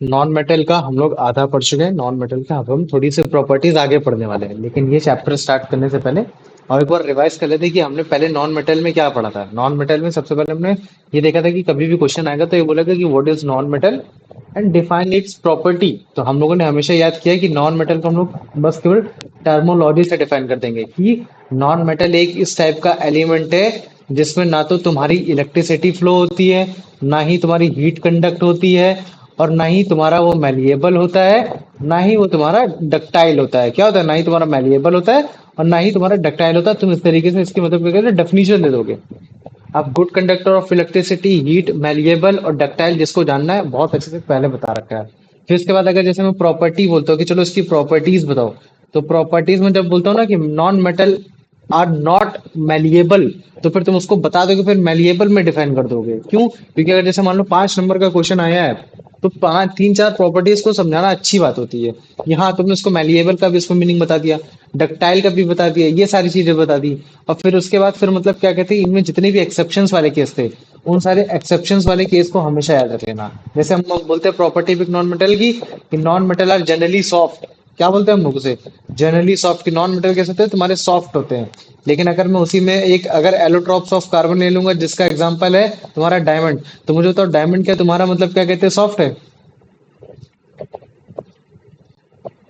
Non metal का हम लोग आधा पढ़ चुके हैं। नॉन मेटल का अब हम थोड़ी सी प्रॉपर्टीज आगे पढ़ने वाले हैं, लेकिन ये चैप्टर स्टार्ट करने से पहले और एक बार रिवाइज कर लेते हैं कि हमने पहले नॉन मेटल में क्या पढ़ा था। नॉन मेटल में सबसे पहले हमने ये देखा था कि कभी भी क्वेश्चन आएगा तो ये बोलेगा कि what is non metal and define it's property. तो हम लोगों ने हमेशा याद किया है कि नॉन मेटल को हम लोग बस केवल टर्मोलॉजी से डिफाइन कर देंगे कि नॉन मेटल एक इस टाइप का एलिमेंट है जिसमें ना तो तुम्हारी इलेक्ट्रिसिटी फ्लो होती है, ना ही तुम्हारी हीट कंडक्ट होती है, और ना ही तुम्हारा वो मैलिएबल होता है, ना ही वो तुम्हारा डक्टाइल होता है। क्या होता है? ना ही तुम्हारा मैलिएबल होता है और ना ही तुम्हारा डक्टाइल होता है। तुम इस तरीके से इसकी मतलब क्या कहते हैं डेफिनेशन दे दोगे। आप good conductor of electricity, heat, malleable और डक्टाइल जिसको जानना है बहुत अच्छे से पहले बता रखा है। फिर इसके बाद अगर जैसे मैं प्रॉपर्टी बोलता हूँ कि चलो इसकी प्रॉपर्टीज बताओ, तो प्रॉपर्टीज में जब बोलता हूँ ना कि non metal are not malleable, तो फिर तुम उसको बता दोगे, फिर मैलिएबल में डिफाइन कर दोगे। क्यों? क्योंकि अगर जैसे मान लो 5 नंबर का क्वेश्चन आया है, तो पांच तीन चार प्रॉपर्टीज को समझाना अच्छी बात होती है। यहाँ तुमने उसको मैलिएबल का भी उसको मीनिंग बता दिया, डक्टाइल का भी बता दिया, ये सारी चीजें बता दी। और फिर उसके बाद फिर मतलब क्या कहते हैं, इनमें जितने भी एक्सेप्शंस वाले केस थे, उन सारे एक्सेप्शंस वाले केस को हमेशा याद रख लेना। जैसे हम लोग बोलते हैं प्रॉपर्टी विद नॉन मेटल की, कि non metal are generally soft. क्या बोलते हैं हम लोग उसे? Generally soft. कि नॉन मेटल कैसे होते हैं? तुम्हारे सॉफ्ट होते हैं। लेकिन अगर मैं उसी में एक अगर एलोट्रॉप्स ऑफ कार्बन ले लूंगा जिसका एग्जांपल है तुम्हारा डायमंड, तो मुझे बताओ डायमंड क्या तुम्हारा मतलब क्या कहते हैं, सॉफ्ट है?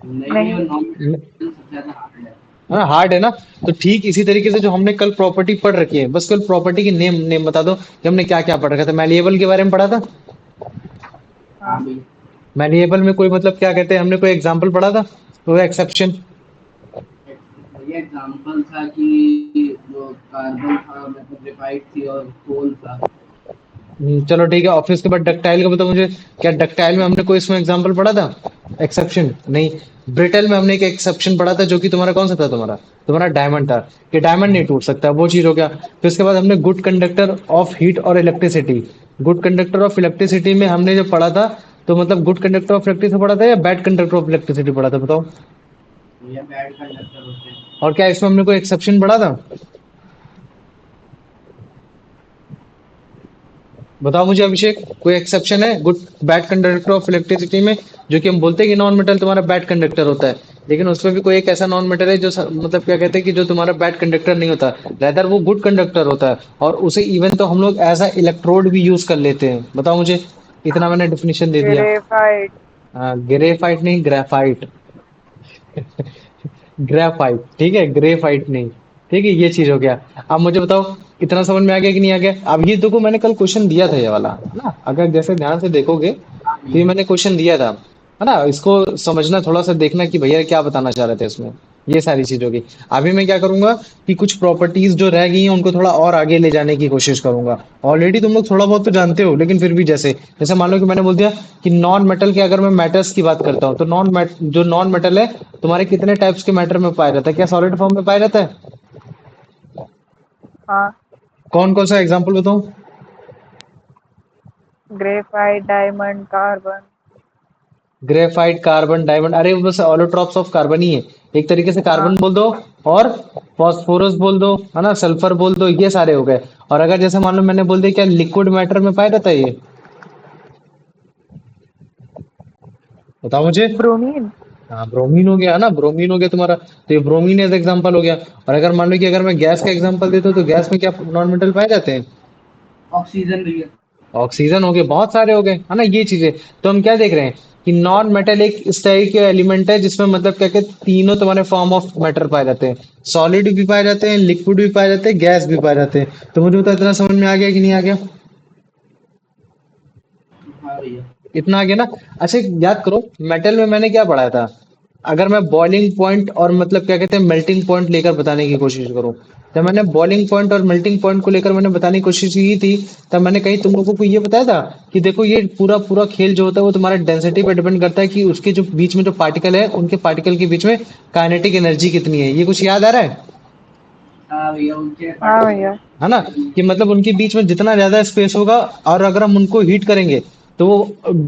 नहीं। हाँ, हार्ड है ना। तो ठीक इसी तरीके से जो हमने कल प्रॉपर्टी पढ़ रखी है, बस कल प्रॉपर्टी की नेम नेम बता दो कि हमने क्या क्या पढ़ रखा था। मैलिएबल के बारे में पढ़ा था। हाँ। मैलिएबल में कोई मतलब क्या कहते हैं, हमने कोई एग्जांपल पढ़ा था, कोई एक्सेप्शन? ये एग्जांपल था कि जो कार्बन था मतलब ग्रेफाइट थी और कोल था। चलो ठीक है। ऑफिस के बाद डक्टाइल का बताओ मुझे। क्या डक्टाइल में हमने कोई इसमें एग्जांपल पढ़ा था, एक्सेप्शन? नहीं। ब्रिटल में हमने एक एक्सेप्शन पढ़ा था जो कि तुम्हारा कौन सा था, तुम्हारा तुम्हारा डायमंड था, कि डायमंड नहीं टूट सकता, वो चीज हो गया। फिर उसके बाद हमने गुड कंडक्टर ऑफ हीट और electricity. Good conductor of electricity में हमने जो पढ़ा था, तो मतलब गुड कंडक्टर ऑफ इलेक्ट्रिसिटी पढ़ा था या बैड कंडक्टर ऑफ इलेक्ट्रिसिटी पढ़ा था, बताओ। ये बैड कंडक्टर होते हैं। और क्या इसमें हमने कोई एक्सेप्शन पढ़ा था? बताओ मुझे अभिषेक, कोई एक्सेप्शन है good bad conductor of electricity में, जो कि हम बोलते हैं कि नॉन मेटल तुम्हारा बैड कंडक्टर होता है, लेकिन उसमें भी कोई एक ऐसा नॉन मेटल है जो मतलब क्या कहते हैं कि जो तुम्हारा बैड कंडक्टर नहीं होता, रेदर वो गुड कंडक्टर होता है, और उसे इवन तो हम लोग एज अ इलेक्ट्रोड भी यूज कर लेते हैं। बताओ मुझे। इतना मैंने डिफिनेशन दे दिया। ग्रेफाइट। ग्रेफाइट नहीं, ग्रेफाइट। ग्रेफाइट, ठीक है, ग्रेफाइट नहीं। ठीक है, ये चीज हो गया। अब मुझे बताओ, इतना समझ में आ गया कि नहीं आ गया? अब ये देखो मैंने कल क्वेश्चन दिया था ये वाला, है ना? अगर जैसे ध्यान से देखोगे तो ये मैंने क्वेश्चन दिया था, है ना? इसको समझना, थोड़ा सा देखना कि भैया क्या बताना चाह रहे थे इसमें। ये सारी चीज होगी। अभी मैं क्या करूंगा कि कुछ प्रॉपर्टीज जो रह गई हैं उनको थोड़ा और आगे ले जाने की कोशिश करूंगा। ऑलरेडी तुम लोग थोड़ा बहुत तो जानते हो, लेकिन फिर भी जैसे जैसे मान लो कि मैंने बोल दिया कि नॉन मेटल के अगर मैं मेटल्स की बात करता हूँ, तो जो नॉन मेटल है तुम्हारे कितने टाइप्स के मैटर में पाया जाता है? क्या सॉलिड फॉर्म में पाया जाता है? हाँ। कौन कौन सा एग्जांपल बताऊं? Graphite, diamond, carbon. Graphite, carbon, diamond, अरे वो बस ऑलोट्रॉप्स ऑफ कार्बन ही है। एक तरीके से हाँ। कार्बन बोल दो, और फॉस्फोरस बोल दो, है ना, सल्फर बोल दो, ये सारे हो गए। और अगर जैसे मान लो मैंने बोल दिया क्या लिक्विड मैटर में पाया जाता है ये, बताओ मुझे। ब्रोमीन। हाँ, ब्रोमीन हो गया, है ना, ब्रोमीन हो गया तुम्हारा। तो ये ब्रोमीन एज एग्जांपल हो गया। और अगर मान लो कि अगर मैं गैस का एग्जांपल देता हूँ, तो गैस में क्या नॉन मेटल पाए जाते हैं? ऑक्सीजन भी है। ऑक्सीजन हो गए, बहुत सारे हो गए, है ना, ये चीजें। तो हम क्या देख रहे हैं कि नॉन मेटल एक इस तरह के एलिमेंट है जिसमें मतलब क्या कहते हैं तीनों तुम्हारे फॉर्म ऑफ मैटर पाए जाते हैं। सॉलिड भी पाए जाते हैं, लिक्विड भी पाए जाते हैं, गैस भी पाए जाते हैं। तो मुझे बताओ इतना समझ में आ गया कि नहीं आ गया? हाँ भैया। इतना आ गया ना। अच्छा एक याद करो, मेटल में मैंने क्या पढ़ाया था? अगर मैं बॉइलिंग पॉइंट और मतलब क्या कहते हैं मेल्टिंग पॉइंट लेकर बताने की कोशिश करूं, जब मैंने बॉइलिंग पॉइंट और मेल्टिंग पॉइंट को लेकर मैंने बताने की कोशिश की थी, तब मैंने कहीं तुम लोगों को ये बताया था कि देखो ये पूरा पूरा खेल जो होता है वो तुम्हारा डेंसिटी पे डिपेंड करता है कि उसके जो बीच में जो पार्टिकल है उनके पार्टिकल के बीच में काइनेटिक एनर्जी कितनी है। ये कुछ याद आ रहा है? हाँ भैया उनके हाँ भैया। है ना? कि मतलब उनके बीच में जितना ज्यादा स्पेस होगा और अगर हम उनको हीट करेंगे, तो वो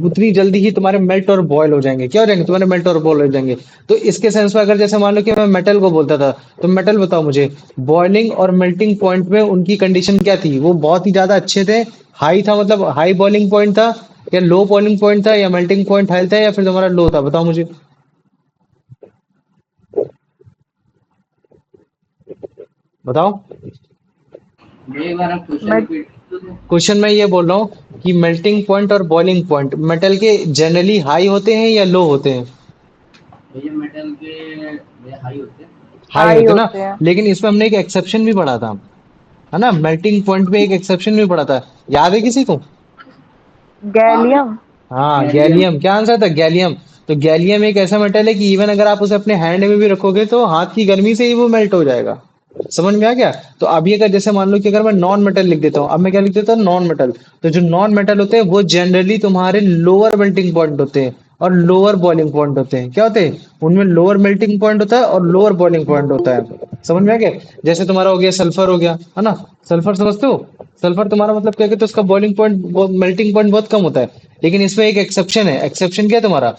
उतनी जल्दी ही तुम्हारे मेल्ट और बॉयल हो जाएंगे। क्या हो जाएंगे? तुम्हारे मेल्ट और बॉयल हो जाएंगे। तो इसके सेंस में अगर जैसे मान लो कि मैं मेटल को बोलता था, तो मेटल बताओ मुझे, बॉइलिंग और मेल्टिंग पॉइंट में उनकी कंडीशन क्या थी? वो बहुत ही ज्यादा अच्छे थे, हाई था, मतलब हाई बॉइलिंग पॉइंट था, क्या लो बॉइलिंग पॉइंट था या मेल्टिंग पॉइंट हाई था या फिर तुम्हारा लो था, बताओ मुझे। बताओ। भाई एक बार आप क्वेश्चन मैं रिपीट कर दो। क्वेश्चन मैं ये बोल रहा हूँ कि मेल्टिंग पॉइंट और बॉइलिंग पॉइंट मेटल के जनरली हाई होते हैं या लो होते हैं। भैया मेटल के भैया हाई होते हैं। हाई हाई होते ना। होते हैं। लेकिन इसमें हमने एक एक्सेप्शन भी पढ़ा था, है ना, मेल्टिंग पॉइंट में एक एक्सेप्शन भी पढ़ा था, याद है किसी को। हाँ भैया गैलियम। हाँ गैलियम। गैलियम, क्या आंसर था, गैलियम। तो गैलियम एक ऐसा मेटल है कि इवन अगर आप उसे अपने हैंड में भी रखोगे तो हाथ की गर्मी से ही वो मेल्ट हो जाएगा। समझ में आ गया। तो अभी अगर जैसे मान लो कि अगर मैं नॉन मेटल लिख देता हूँ, अब मैं क्या लिख देता हूँ, नॉन मेटल। तो जो नॉन मेटल होते हैं वो जनरली तुम्हारे लोअर मेल्टिंग पॉइंट होते हैं और लोअर बॉइलिंग पॉइंट होते हैं। क्या होते हैं उनमें, लोअर मेल्टिंग पॉइंट होता है और लोअर बॉइलिंग पॉइंट होता है। समझ में आ गया। जैसे तुम्हारा हो गया सल्फर, हो गया है ना। सल्फर समझते हो। सल्फर तुम्हारा मतलब क्या कहते हैं, उसका बॉइलिंग पॉइंट, मेल्टिंग पॉइंट बहुत कम होता है। लेकिन इसमें एक एक्सेप्शन है। एक्सेप्शन क्या है तुम्हारा,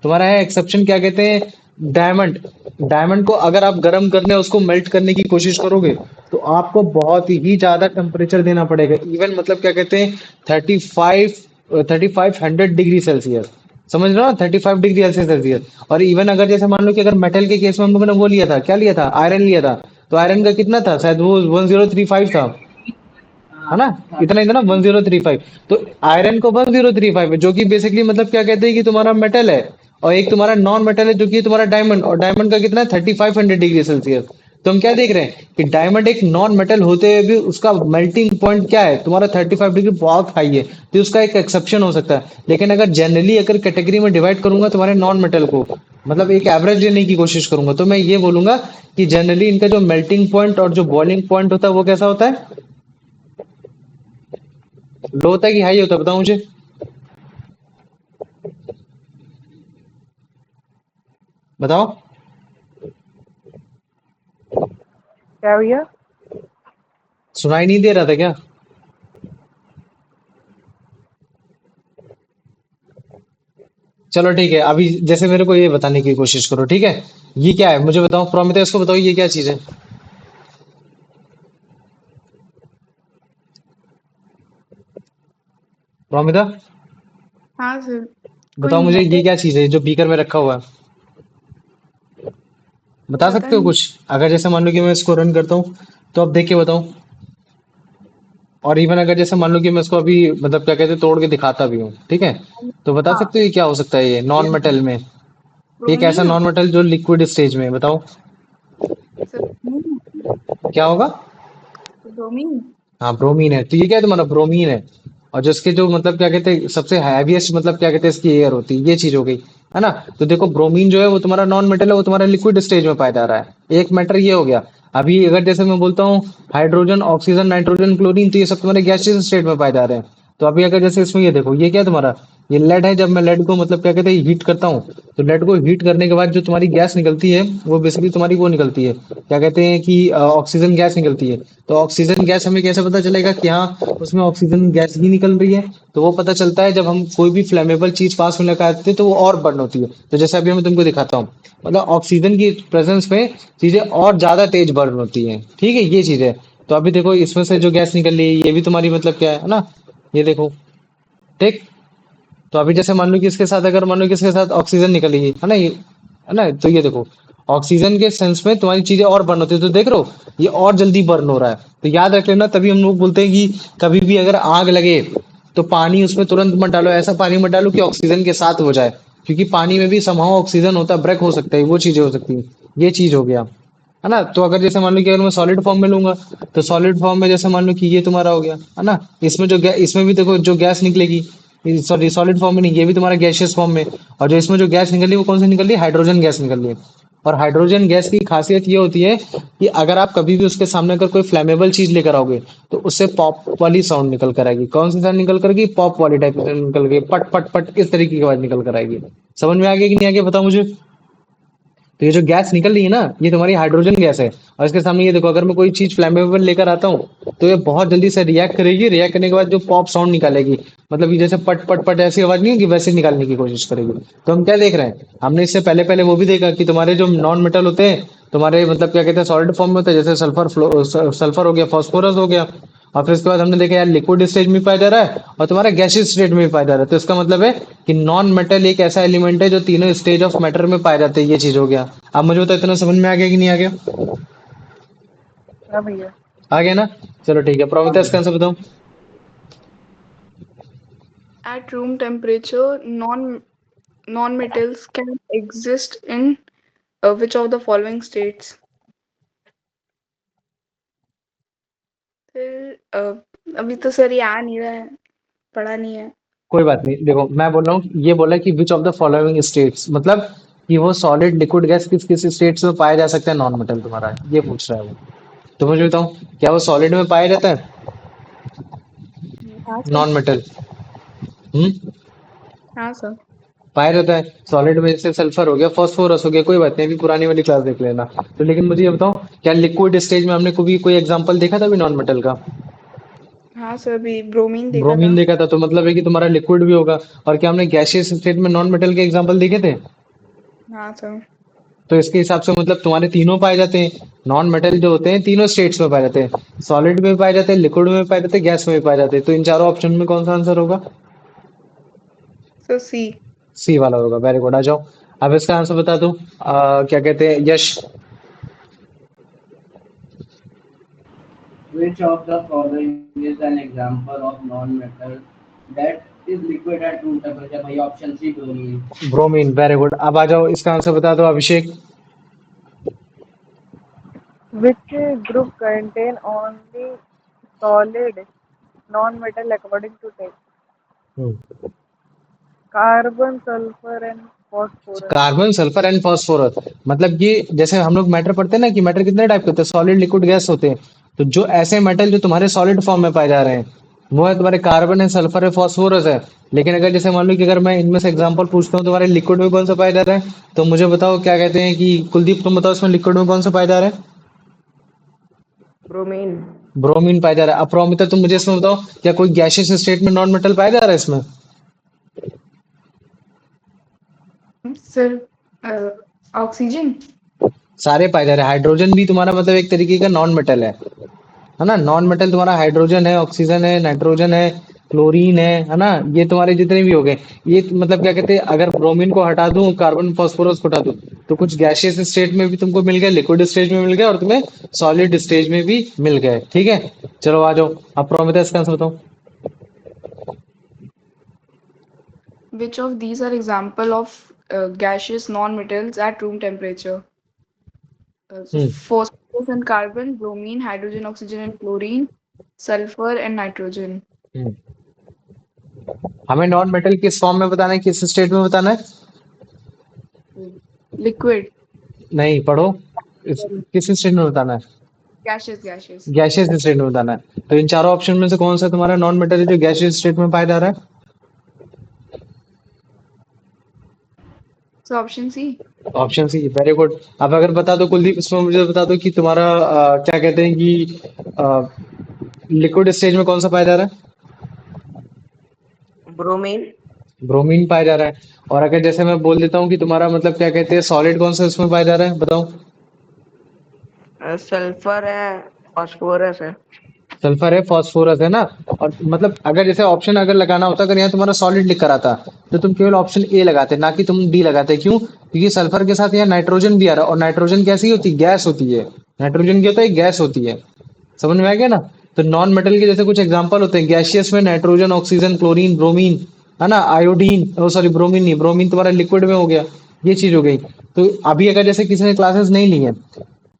तुम्हारा है एक्सेप्शन, क्या कहते हैं, डायमंड। डायमंड को अगर आप गर्म करने, उसको मेल्ट करने की कोशिश करोगे तो आपको बहुत ही ज्यादा टेम्परेचर देना पड़ेगा। इवन मतलब क्या कहते हैं, 3500 डिग्री सेल्सियस। समझ रहे हो, 35 डिग्री सेल्सियस। और इवन अगर जैसे मान लो कि अगर मेटल के केस में हम लोगों ने वो लिया था, क्या लिया था, आयरन लिया था। तो आयरन का कितना था, शायद वो 1035 था, है हाँ ना। इतना ही था ना, 1035। तो आयरन को 1035 है, जो कि बेसिकली मतलब क्या कहते हैं कि तुम्हारा मेटल है। और एक तुम्हारा नॉन मेटल है जो कि तुम्हारा डायमंड, और डायमंड का कितना है, 3500 डिग्री सेल्सियस। तो हम क्या देख रहे हैं कि डायमंड एक नॉन मेटल होते हुए भी उसका मेल्टिंग पॉइंट क्या है, तुम्हारा 35 डिग्री, बहुत हाई है। तो उसका एक एक्सेप्शन हो सकता है। लेकिन अगर जनरली अगर कैटेगरी में डिवाइड करूंगा तुम्हारे नॉन मेटल को, मतलब एक एवरेज लेने की कोशिश करूंगा, तो मैं ये बोलूंगा कि जनरली इनका जो मेल्टिंग पॉइंट और जो बॉइलिंग पॉइंट होता है वो कैसा होता है, लो होता है कि हाई होता है, बताओ मुझे। बताओ। क्या भैया? सुनाई नहीं दे रहा था क्या। चलो ठीक है, अभी जैसे मेरे को ये बताने की कोशिश करो, ठीक है। ये क्या है मुझे बताओ, प्रोमेtheus को बताओ ये क्या चीज है। प्रोमिता, हाँ सर। कोई बताओ नहीं, मुझे ये बताइए। क्या चीज है जो बीकर में रखा हुआ है। बता पता सकते हो नहीं। कुछ, अगर जैसे मान लो कि मैं इसको रन करता हूँ तो अब देख के बताओ। और इवन अगर जैसे मान लो कि मैं इसको अभी मतलब क्या कहते हैं तोड़ के दिखाता भी हूँ, ठीक है। तो बता हाँ। सकते हो ये क्या हो सकता है, ये नॉन मेटल में। एक ऐसा ब्रोमीन हो। नॉन मेटल जो लिक्विड स्टेज में है, बताओ। Sir bromine. क्या होगा। ब्रोमीन। हाँ ब्रोमीन है, तो ये क्या है तुम्हारा, ब्रोमीन है। और जो इसके जो मतलब क्या कहते हैं सबसे हैवीएस्ट मतलब क्या कहते हैं इसकी एयर होती है, ये चीज हो गई, है ना। तो देखो ब्रोमीन जो है वो तुम्हारा नॉन मेटल है, वो तुम्हारा लिक्विड स्टेज में पाया जा रहा है। एक मैटर ये हो गया। अभी अगर जैसे मैं बोलता हूँ हाइड्रोजन, ऑक्सीजन, नाइट्रोजन, क्लोरीन, तो ये सब तुम्हारे गैसियस स्टेट में पाए जा रहे हैं। तो अभी अगर जैसे इसमें ये देखो, ये क्या है तुम्हारा, ये लेड है। जब मैं लेड को मतलब क्या कहते हैं हीट करता हूँ, तो लेड को हीट करने के बाद जो तुम्हारी गैस निकलती है वो बेसिकली तुम्हारी वो निकलती है, क्या कहते हैं कि ऑक्सीजन गैस निकलती है। तो ऑक्सीजन गैस हमें कैसे पता चलेगा कि हाँ उसमें ऑक्सीजन गैस ही निकल रही है। तो वो पता चलता है जब हम कोई भी फ्लेमेबल चीज पास में लगाते हैं तो वो और बर्न होती है। तो जैसे अभी मैं तुमको दिखाता हूँ, मतलब ऑक्सीजन की प्रेजेंस में चीजें और ज्यादा तेज बर्न होती हैं, ठीक है, ये चीज है। तो अभी देखो इसमें से जो गैस निकल रही है ये भी तुम्हारी मतलब क्या है ना, ये देखो, ठीक। तो अभी जैसे मान लो कि इसके साथ अगर मान लो कि इसके साथ ऑक्सीजन निकलेगी, है ना, ये है ना, तो ये देखो ऑक्सीजन के सेंस में तुम्हारी चीजें और बर्न होती है, तो देख रहे हो ये और जल्दी बर्न हो रहा है। तो याद रख लेना, तभी हम लोग बोलते हैं कि कभी भी अगर आग लगे तो पानी उसमें तुरंत मत डालो, ऐसा पानी मत डालो कि ऑक्सीजन के साथ हो जाए। क्योंकि पानी में भी समहाउ ऑक्सीजन होता है, ब्रेक हो सकता है, वो चीजें हो सकती है। ये चीज हो गया, है ना। तो अगर जैसे मान लो कि अगर मैं सॉलिड फॉर्म में लूंगा, तो सॉलिड फॉर्म में जैसे मान लो कि ये तुम्हारा हो गया, है ना। इसमें जो इसमें भी देखो जो गैस निकलेगी, सॉरी सॉलिड फॉर्म में नहीं, ये भी तुम्हारा गैसियस फॉर्म में। और जो इसमें जो गैस निकल रही है वो कौन सी निकल रही है, हाइड्रोजन गैस निकल रही है। और हाइड्रोजन गैस की खासियत ये होती है कि अगर आप कभी भी उसके सामने अगर कोई फ्लेमेबल चीज लेकर आओगे तो उससे पॉप वाली साउंड निकल कर आएगी। कौन सी साउंड निकल कर आएगी, पॉप वाली टाइप की निकल गई, पट पट पट, इस तरीके की आवाज निकल कर आएगी। समझ में आ गया कि नहीं आ गया, बताओ मुझे। तो ये जो गैस निकल रही है ना, ये तुम्हारी हाइड्रोजन गैस है। और इसके सामने ये देखो, अगर मैं कोई चीज फ्लैमेबल लेकर आता हूँ तो ये बहुत जल्दी से रिएक्ट करेगी, रिएक्ट करने के बाद जो पॉप साउंड निकालेगी, मतलब ये जैसे पट पट पट ऐसी आवाज नहीं होगी, वैसे निकालने की कोशिश करेगी। तो हम क्या देख रहे हैं, हमने इससे पहले पहले वो भी देखा कि तुम्हारे जो नॉन मेटल होते हैं, तुम्हारे मतलब क्या कहते हैं सॉलिड फॉर्म में होते हैं, जैसे सल्फर हो गया, फास्फोरस हो गया। और फिर उसके बाद हमने देखा यार लिक्विड स्टेज में पाया जा रहा है और तुम्हारा गैसियस स्टेट में भी पाया जा रहा है, तो इसका मतलब है कि नॉन मेटल एक ऐसा एलिमेंट है जो तीनों स्टेज ऑफ मैटर में पाए जाते हैं। ये चीज हो गया। अब मुझे बताओ इतना समझ में आ गया कि नहीं आ गया? हाँ भैया। आ गया ना? चलो ठीक है, प्रोमिथस का आंसर बताओ। At room temperature, non-metals can exist in which of the following states? फिर अभी तो सर ये आ नहीं रहा है, पढ़ा नहीं है। कोई बात नहीं, देखो मैं बोल रहा हूँ, ये बोला कि which of the following states, मतलब कि वो सॉलिड लिक्विड गैस किस किस स्टेट्स में पाया जा सकता है नॉन मेटल, तुम्हारा ये पूछ रहा है वो। तो मुझे बताओ, क्या वो सॉलिड में पाया जाता है हाँ सर। Non metal? हम्म, हाँ सर। पाया जाता है सॉलिड में। जैसे सल्फर हो गया, फास्फोरस हो गया, कोई बात नहीं, अभी पुरानी वाली क्लास देख लेना। तो लेकिन मुझे ये बताओ, क्या लिक्विड स्टेज में हमने कभी कोई एग्जांपल देखा था अभी नॉन मेटल का? हाँ सर, अभी ब्रोमीन देखा ब्रोमीन था। देखा था, तो मतलब है कि तुम्हारा लिक्विड भी होगा। और क्या हमने गैसियस स्टेट में नॉन मेटल के एग्जांपल देखे थे? हाँ सर। तो इसके हिसाब से मतलब तुम्हारे तीनों पाए जाते हैं। नॉन मेटल जो होते हैं तीनों स्टेट्स में पाए जाते हैं, सॉलिड में भी पाए जाते हैं, लिक्विड में भी पाए जाते हैं, गैस में भी पाए जाते हैं। तो इन चारों ऑप्शन में कौन सा आंसर होगा? सर सी। सी वाला होगा। वेरी गुड, आ जाओ। अब इसका आंसर बता दो। क्या कहते हैं यश? Which of the following is an example of non-metal that is liquid at room temperature? भाई option C bromine. Bromine, very good. अब आ जाओ, इसका आंसर बता दो Abhishek. Which group contain only solid non-metal according to type? Carbon, sulfur and phosphorus. Carbon, sulphur and phosphorus, मतलब ये जैसे हम लोग मैटर पढ़ते हैं ना कि मैटर कितने टाइप के होते हैं, सॉलिड लिक्विड गैस होते हैं। तो जो ऐसे मेटल जो तुम्हारे सॉलिड फॉर्म में पाए जा रहे हैं वो है तुम्हारे कार्बन है, सल्फर है, फास्फोरस है। लेकिन अगर जैसे मान लो कि अगर मैं इनमें से एग्जांपल पूछता हूँ तुम्हारे लिक्विड में कौन सा पाया जा रहा है, तो मुझे बताओ क्या कहते हैं कि कुलदीप तुम बताओ इसमें लिक्विड में कौन सा पाया जा रहा है? Bromine. ब्रोमीन पाया जा रहा है। अब प्रोमिता तुम मुझे इसमें बताओ, क्या कोई गैसियस स्टेट में नॉन मेटल पाया जा रहा है इसमें? Sir oxygen. सारे पाए जा रहे हैं। हाइड्रोजन भी तुम्हारा मतलब एक तरीके का नॉन मेटल है ना? नॉन मेटल तुम्हारा हाइड्रोजन है, ऑक्सीजन है, नाइट्रोजन है, क्लोरीन है ना? ये तुम्हारे जितने भी हो गए। ये मतलब क्या कहते हैं, अगर ब्रोमीन को हटा दूं, कार्बन फास्फोरस को हटा दूं, तो कुछ गैसियस स्टेट में भी तुमको मिल गए, लिक्विड स्टेज में मिल गए और तुम्हें सॉलिड स्टेज में भी मिल गए। ठीक है, चलो आ जाओ। अब प्रोमिता इसका आंसर बताओ। Which of these are example of gaseous non-metals at room temperature? So hmm phosphorus and carbon, bromine, hydrogen, oxygen and chlorine, sulfur and nitrogen. हम्म। हमें नॉन मेटल किस फॉर्म में बताना है, किस स्टेट में बताना है? Liquid. नहीं, पढ़ो। किस स्टेट में बताना है? Gaseous. गैसियस स्टेट में बताना है। तो इन चारों ऑप्शन में से कौन सा तुम्हारा नॉन मेटल है जो गैसियस स्टेट में पाया जा रहा है? So option C. Option C, very good. अब अगर बता दो कुलदीप, इसमें मुझे बता दो कि तुम्हारा क्या कहते हैं कि लिक्विड स्टेज में कौन सा पाया जा रहा है? Bromine. ब्रोमीन पाया जा रहा है। और अगर जैसे मैं बोल देता हूँ कि तुम्हारा मतलब क्या कहते हैं सॉलिड कौन सा इसमें पाया जा रहा है, बताओ। सल्फर है, फास्फोरस है। सल्फर है, फास्फोरस है ना? और मतलब अगर जैसे ऑप्शन अगर लगाना होता, अगर यहाँ तुम्हारा सॉलिड लिख कर आता, तो तुम केवल ऑप्शन ए लगाते, ना कि तुम डी लगाते। क्यों? क्योंकि सल्फर के साथ यहाँ नाइट्रोजन भी आ रहा है, और नाइट्रोजन कैसी होती है? गैस होती है। नाइट्रोजन क्या होता है? गैस होती है। समझ में आ गया ना? तो नॉन मेटल के जैसे कुछ एग्जांपल होते हैं गैसियस में, नाइट्रोजन, ऑक्सीजन, क्लोरीन, ब्रोमीन, है ना? आयोडीन, ओ सॉरी ब्रोमीन नहीं, ब्रोमीन तुम्हारा लिक्विड में हो गया। ये चीज हो गई। तो अभी अगर जैसे किसी ने क्लासेस नहीं ली है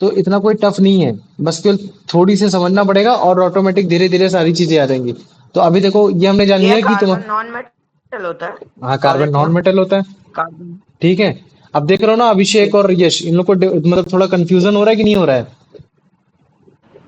तो इतना कोई टफ नहीं है, बस केवल थोड़ी सी समझना पड़ेगा और ऑटोमेटिक धीरे धीरे सारी चीजें आ जाएंगी। तो अभी देखो ये हमने जान ये लिया कि तुम, कार्बन नॉन मेटल होता है हाँ कार्बन सॉलिड नॉन में। मेटल होता है। कार्बन। ठीक है। अब देख रहे हो ना अभिषेक और यश, इन लोग को मतलब थोड़ा कंफ्यूजन हो रहा है कि नहीं हो रहा है?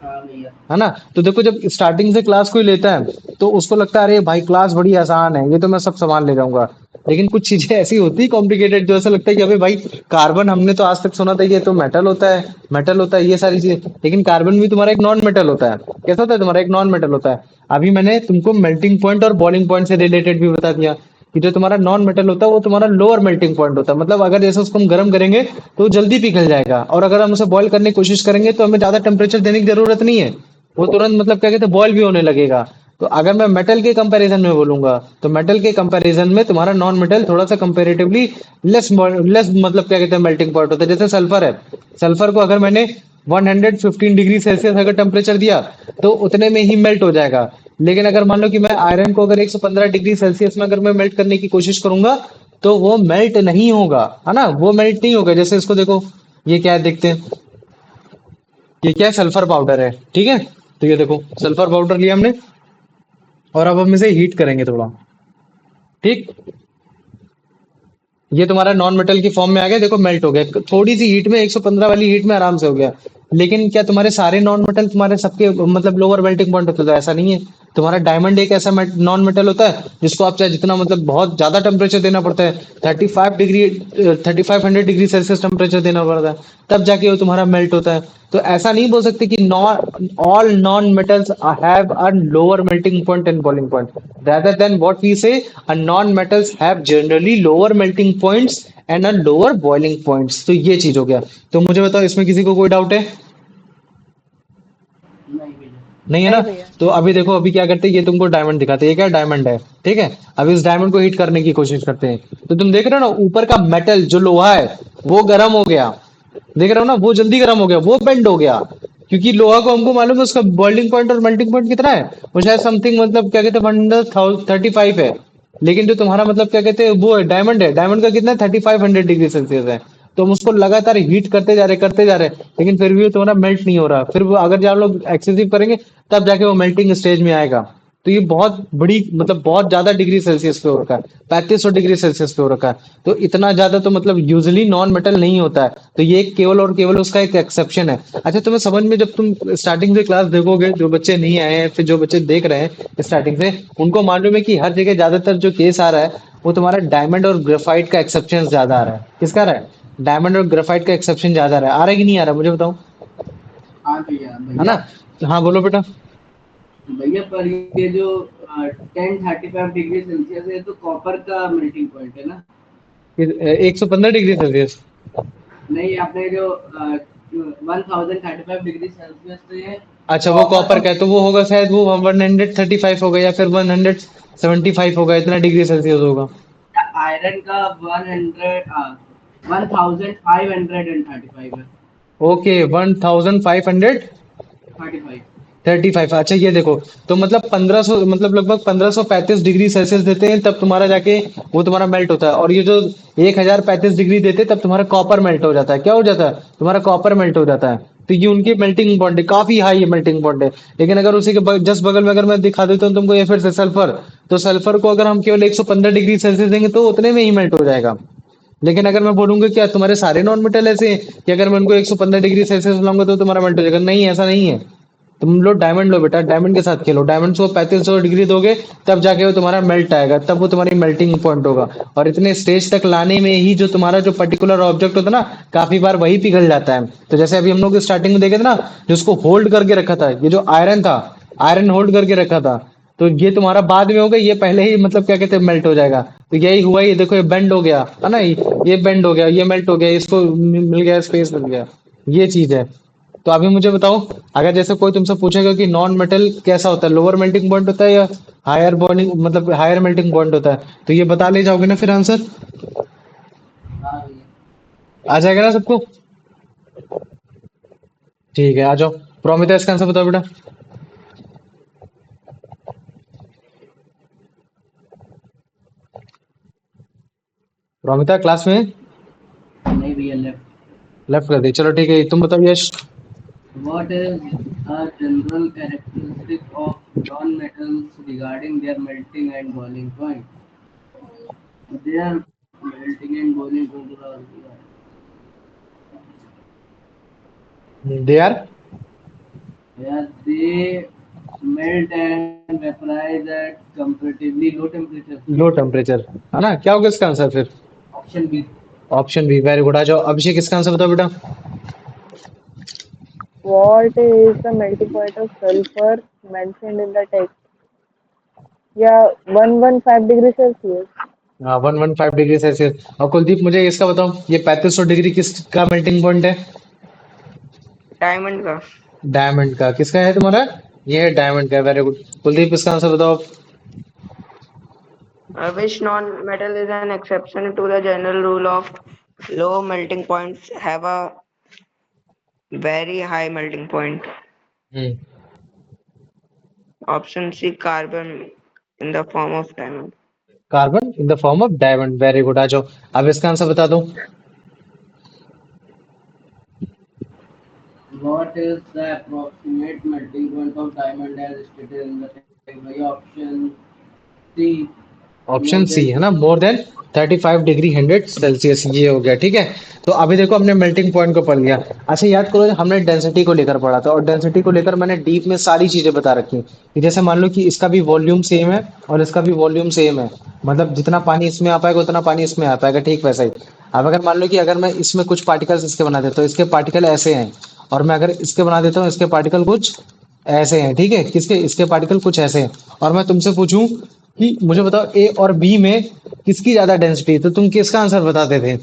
हाँ भैया। है ना? तो देखो जब स्टार्टिंग से क्लास कोई लेता है तो उसको लगता है अरे भाई क्लास बड़ी आसान है, ये तो मैं सब संभाल ले जाऊंगा। लेकिन कुछ चीजें ऐसी होती है कॉम्प्लिकेटेड, जो ऐसा लगता है कि अबे भाई कार्बन हमने तो आज तक सुना था ये तो मेटल होता है, मेटल होता है, ये सारी चीजें। लेकिन कार्बन भी तुम्हारा एक नॉन मेटल होता है। कैसा होता है? तुम्हारा एक नॉन मेटल होता है। अभी मैंने तुमको मेल्टिंग पॉइंट और बॉइलिंग पॉइंट से रिलेटेड भी बता दिया कि जो तुम्हारा नॉन मेटल होता है वो तुम्हारा लोअर मेल्टिंग पॉइंट होता है। मतलब अगर जैसे उसको हम गर्म करेंगे तो वो जल्दी पिघल जाएगा, और अगर हम उसे बॉईल करने की कोशिश करेंगे तो हमें ज्यादा टेम्परेचर देने की जरूरत नहीं है। वो तुरंत मतलब क्या कहते हैं बॉयल भी होने लगेगा। तो अगर मैं मेटल के कंपैरिजन में बोलूंगा तो मेटल के कंपैरिजन में तुम्हारा नॉन मेटल थोड़ा सा कंपैरेटिवली लेस मतलब क्या कहते हैं मेल्टिंग पॉइंट होता है। जैसे सल्फर है, सल्फर को अगर मैंने 115 डिग्री सेल्सियस अगर टेम्परेचर दिया तो उतने में ही मेल्ट हो जाएगा। लेकिन अगर मान लो कि मैं आयरन को अगर 115 डिग्री सेल्सियस में अगर मैं मेल्ट करने की कोशिश करूंगा तो वो मेल्ट नहीं होगा, है ना, वो मेल्ट नहीं होगा। जैसे इसको देखो, ये क्या है देखते हैं, ये क्या है, सल्फर पाउडर है, ठीक है। तो ये देखो सल्फर पाउडर लिया हमने और अब हम इसे हीट करेंगे थोड़ा, ठीक। ये तुम्हारा नॉन मेटल की फॉर्म में आ गया, देखो मेल्ट हो गया थोड़ी सी हीट में, 115 वाली हीट में आराम से हो गया। लेकिन क्या तुम्हारे सारे नॉन मेटल तुम्हारे सबके मतलब लोअर मेल्टिंग पॉइंट होते हैं? तो ऐसा नहीं है। तुम्हारा डायमंड एक ऐसा नॉन मेटल होता है जिसको आप चाहे जितना मतलब बहुत ज्यादा टेम्परेचर देना पड़ता है, 3500 डिग्री सेल्सियस टेम्परेचर देना पड़ता है, तब जाके वो तुम्हारा मेल्ट होता है। तो ऐसा नहीं बोल सकते कि non all non metals have a lower melting point and boiling point. rather than what we say, a non-metals have generally lower melting points and a lower boiling points। तो ये चीज हो गया। तो मुझे बताओ इसमें किसी को कोई डाउट है? नहीं भैया। नहीं है ना? नहीं भैया। तो अभी देखो, अभी क्या करते हैं, ये तुमको डायमंड दिखाते हैं, ये क्या डायमंड है, ठीक है। अभी इस डायमंड को हीट करने की कोशिश करते हैं। तो तुम देख रहे हो ना ऊपर का मेटल जो लोहा है वो गर्म हो गया, देख रहे हो ना, वो जल्दी गर्म हो गया, वो बेंड हो गया। क्योंकि लोहा को हमको मालूम है उसका बॉइलिंग पॉइंट और मेल्टिंग पॉइंट कितना है, वो शायद समथिंग मतलब क्या कहते हैं 135 है। लेकिन जो तुम्हारा मतलब क्या कहते हैं वो है डायमंड, है डायमंड का कितना है 3500 डिग्री सेल्सियस है। तो हम उसको लगातार हीट करते जा रहे लेकिन फिर भी वो तुम्हारा मेल्ट नहीं हो रहा। फिर वो अगर जब आप लोग एक्सेसिव करेंगे तब जाके वो मेल्टिंग स्टेज में आएगा। तो ये बहुत बड़ी मतलब बहुत ज्यादा डिग्री सेल्सियस पे हो रखा है, 3500 डिग्री सेल्सियस पे हो रखा है। तो इतना ज्यादा तो मतलब यूजुअली नॉन मेटल नहीं होता है। तो ये केवल और केवल उसका एक एक्सेप्शन है। अच्छा तुम्हें समझ में, जब तुम स्टार्टिंग से क्लास देखोगे, जो बच्चे नहीं आए हैं फिर जो बच्चे देख रहे हैं स्टार्टिंग से, उनको मालूम है कि हर जगह ज्यादातर जो केस आ रहा है वो तुम्हारा डायमंड और ग्रेफाइट का एक्सेप्शन ज्यादा आ रहा है। किसका आ रहा है? डायमंड और ग्रेफाइट का एक्सेप्शन ज्यादा आ रहा है कि नहीं आ रहा, मुझे बताओ, हाँ भैया है ना? भैया। हाँ बोलो बेटा। भैया पर ये जो 1035 डिग्री सेल्सियस है तो कॉपर का मेल्टिंग पॉइंट है ना? 115 डिग्री सेल्सियस? नहीं, आपने जो 1035 डिग्री सेल्सियस से अच्छा वो कॉपर कॉपर का का है तो वो होगा शायद वो 135 होगा या फिर 175 होगा, इतना डिग्री सेल्सियस होगा। आयरन का 1535 है। ओके 1535 35। 35। अच्छा ये देखो, तो मतलब 1500 मतलब लगभग 1535 डिग्री सेल्सियस देते हैं तब तुम्हारा जाके वो तुम्हारा मेल्ट होता है। और ये जो 1035 डिग्री देते हैं तब तुम्हारा कॉपर मेल्ट हो जाता है। क्या हो जाता है? तुम्हारा कॉपर मेल्ट हो जाता है। तो ये उनकी मेल्टिंग पॉइंट है, काफी हाई मेल्टिंग पॉइंट है। लेकिन अगर उसी के जस्ट बगल में अगर मैं दिखा देता हूँ तुमको ये फिर से सल्फर, तो सल्फर को अगर हम केवल 115 डिग्री सेल्सियस देंगे तो उतने में ही मेल्ट हो जाएगा। लेकिन अगर मैं बोलूंगा क्या तुम्हारे सारे नॉन मेटल ऐसे हैं कि अगर मैं उनको 115 डिग्री सेल्सियस लाऊंगा तो तुम्हारा मेल्ट हो जाएगा, नहीं ऐसा नहीं है। तुम लो डायमंड, लो बेटा डायमंड के साथ खेलो, डायमंड को 3500 डिग्री दोगे तब जाके वो तुम्हारा मेल्ट आएगा, तब वो तुम्हारी मेल्टिंग पॉइंट होगा। और इतने स्टेज तक लाने में ही जो तुम्हारा जो पर्टिकुलर ऑब्जेक्ट होता है ना, काफी बार वही पिघल जाता है। तो जैसे अभी हम लोग स्टार्टिंग में देखे थे ना, जिसको होल्ड करके रखा था, ये जो आयरन था, आयरन होल्ड करके रखा था, तो ये तुम्हारा बाद में होगा, ये पहले ही मतलब क्या कहते हैं मेल्ट हो जाएगा। तो यही हुआ, ये देखो ये बेंड हो गया है ना, ये बेंड हो गया, ये मेल्ट हो गया, इसको मिल गया स्पेस मिल गया, ये चीज है। तो अभी मुझे बताओ, अगर जैसे कोई तुमसे पूछेगा कि नॉन मेटल कैसा होता है, लोअर मेल्टिंग पॉइंट होता है या हायर बॉर्निंग मतलब हायर मेल्टिंग पॉइंट होता है, तो ये बता ले जाओगे ना फिर आंसर हाँ भैया। आ जाएगा ना सबको? ठीक है आ जाओ। प्रोमिता इसका आंसर बताओ बेटा। प्रोमिता क्लास में नहीं भैया, लेफ्ट। लेफ्ट कर दी, चलो ठीक है, तुम बताओ यश। What is a general characteristic of non-metals regarding their melting and boiling point? Their melting and boiling point are they are where they melt and vaporize at comparatively low temperature. Low temperature, है ना? क्या होगा इसका answer फिर? Option B. Option B, very good. आ जाओ अभिषेक, इसका answer बताओ बेटा। What is the melting point of sulfur mentioned in the text? Yeah, 115 degrees Celsius. हाँ 115 डिग्री सेल्सियस। और कुलदीप मुझे इसका बताओ, ये 3500 डिग्री किसका मेल्टिंग पॉइंट है? डायमंड का। डायमंड का। किसका है तुम्हारा? ये है डायमंड का, वेरी गुड। कुलदीप इसका आंसर बताओ। Which non-metal is an exception to the general rule of low melting points have a very high melting point? Hmm Option C, carbon in the form of diamond. Carbon in the form of diamond, very good. आ जाओ, अब इसका answer बता दो। What is the approximate melting point of diamond as stated in the text? भाई option सी, option more सी then है ना, more than 35 degree 100 Celsius, ये हो गया। ठीक है, तो अभी देखो हमने मेल्टिंग पॉइंट को पढ़ लिया। अच्छा याद करो, हमने डेंसिटी को लेकर पढ़ा था, और डेंसिटी को लेकर मैंने डीप में सारी चीजें बता रखी कि जैसे मान लो कि इसका भी वॉल्यूम सेम है और इसका भी वॉल्यूम सेम है, मतलब जितना पानी इसमें आ पाएगा उतना पानी इसमें आ पाएगा, ठीक वैसा ही। अब अगर मान लो कि अगर मैं इसमें कुछ पार्टिकल्स इसके बना देता हूँ, इसके पार्टिकल ऐसे हैं, और मैं अगर इसके बना देता हूँ, इसके पार्टिकल कुछ ऐसे हैं, ठीक है, किसके, इसके पार्टिकल कुछ ऐसे हैं, और मैं तुमसे पूछूं कि मुझे बताओ ए और बी में किसकी ज्यादा डेंसिटी, तो तुम किसका आंसर बताते थे?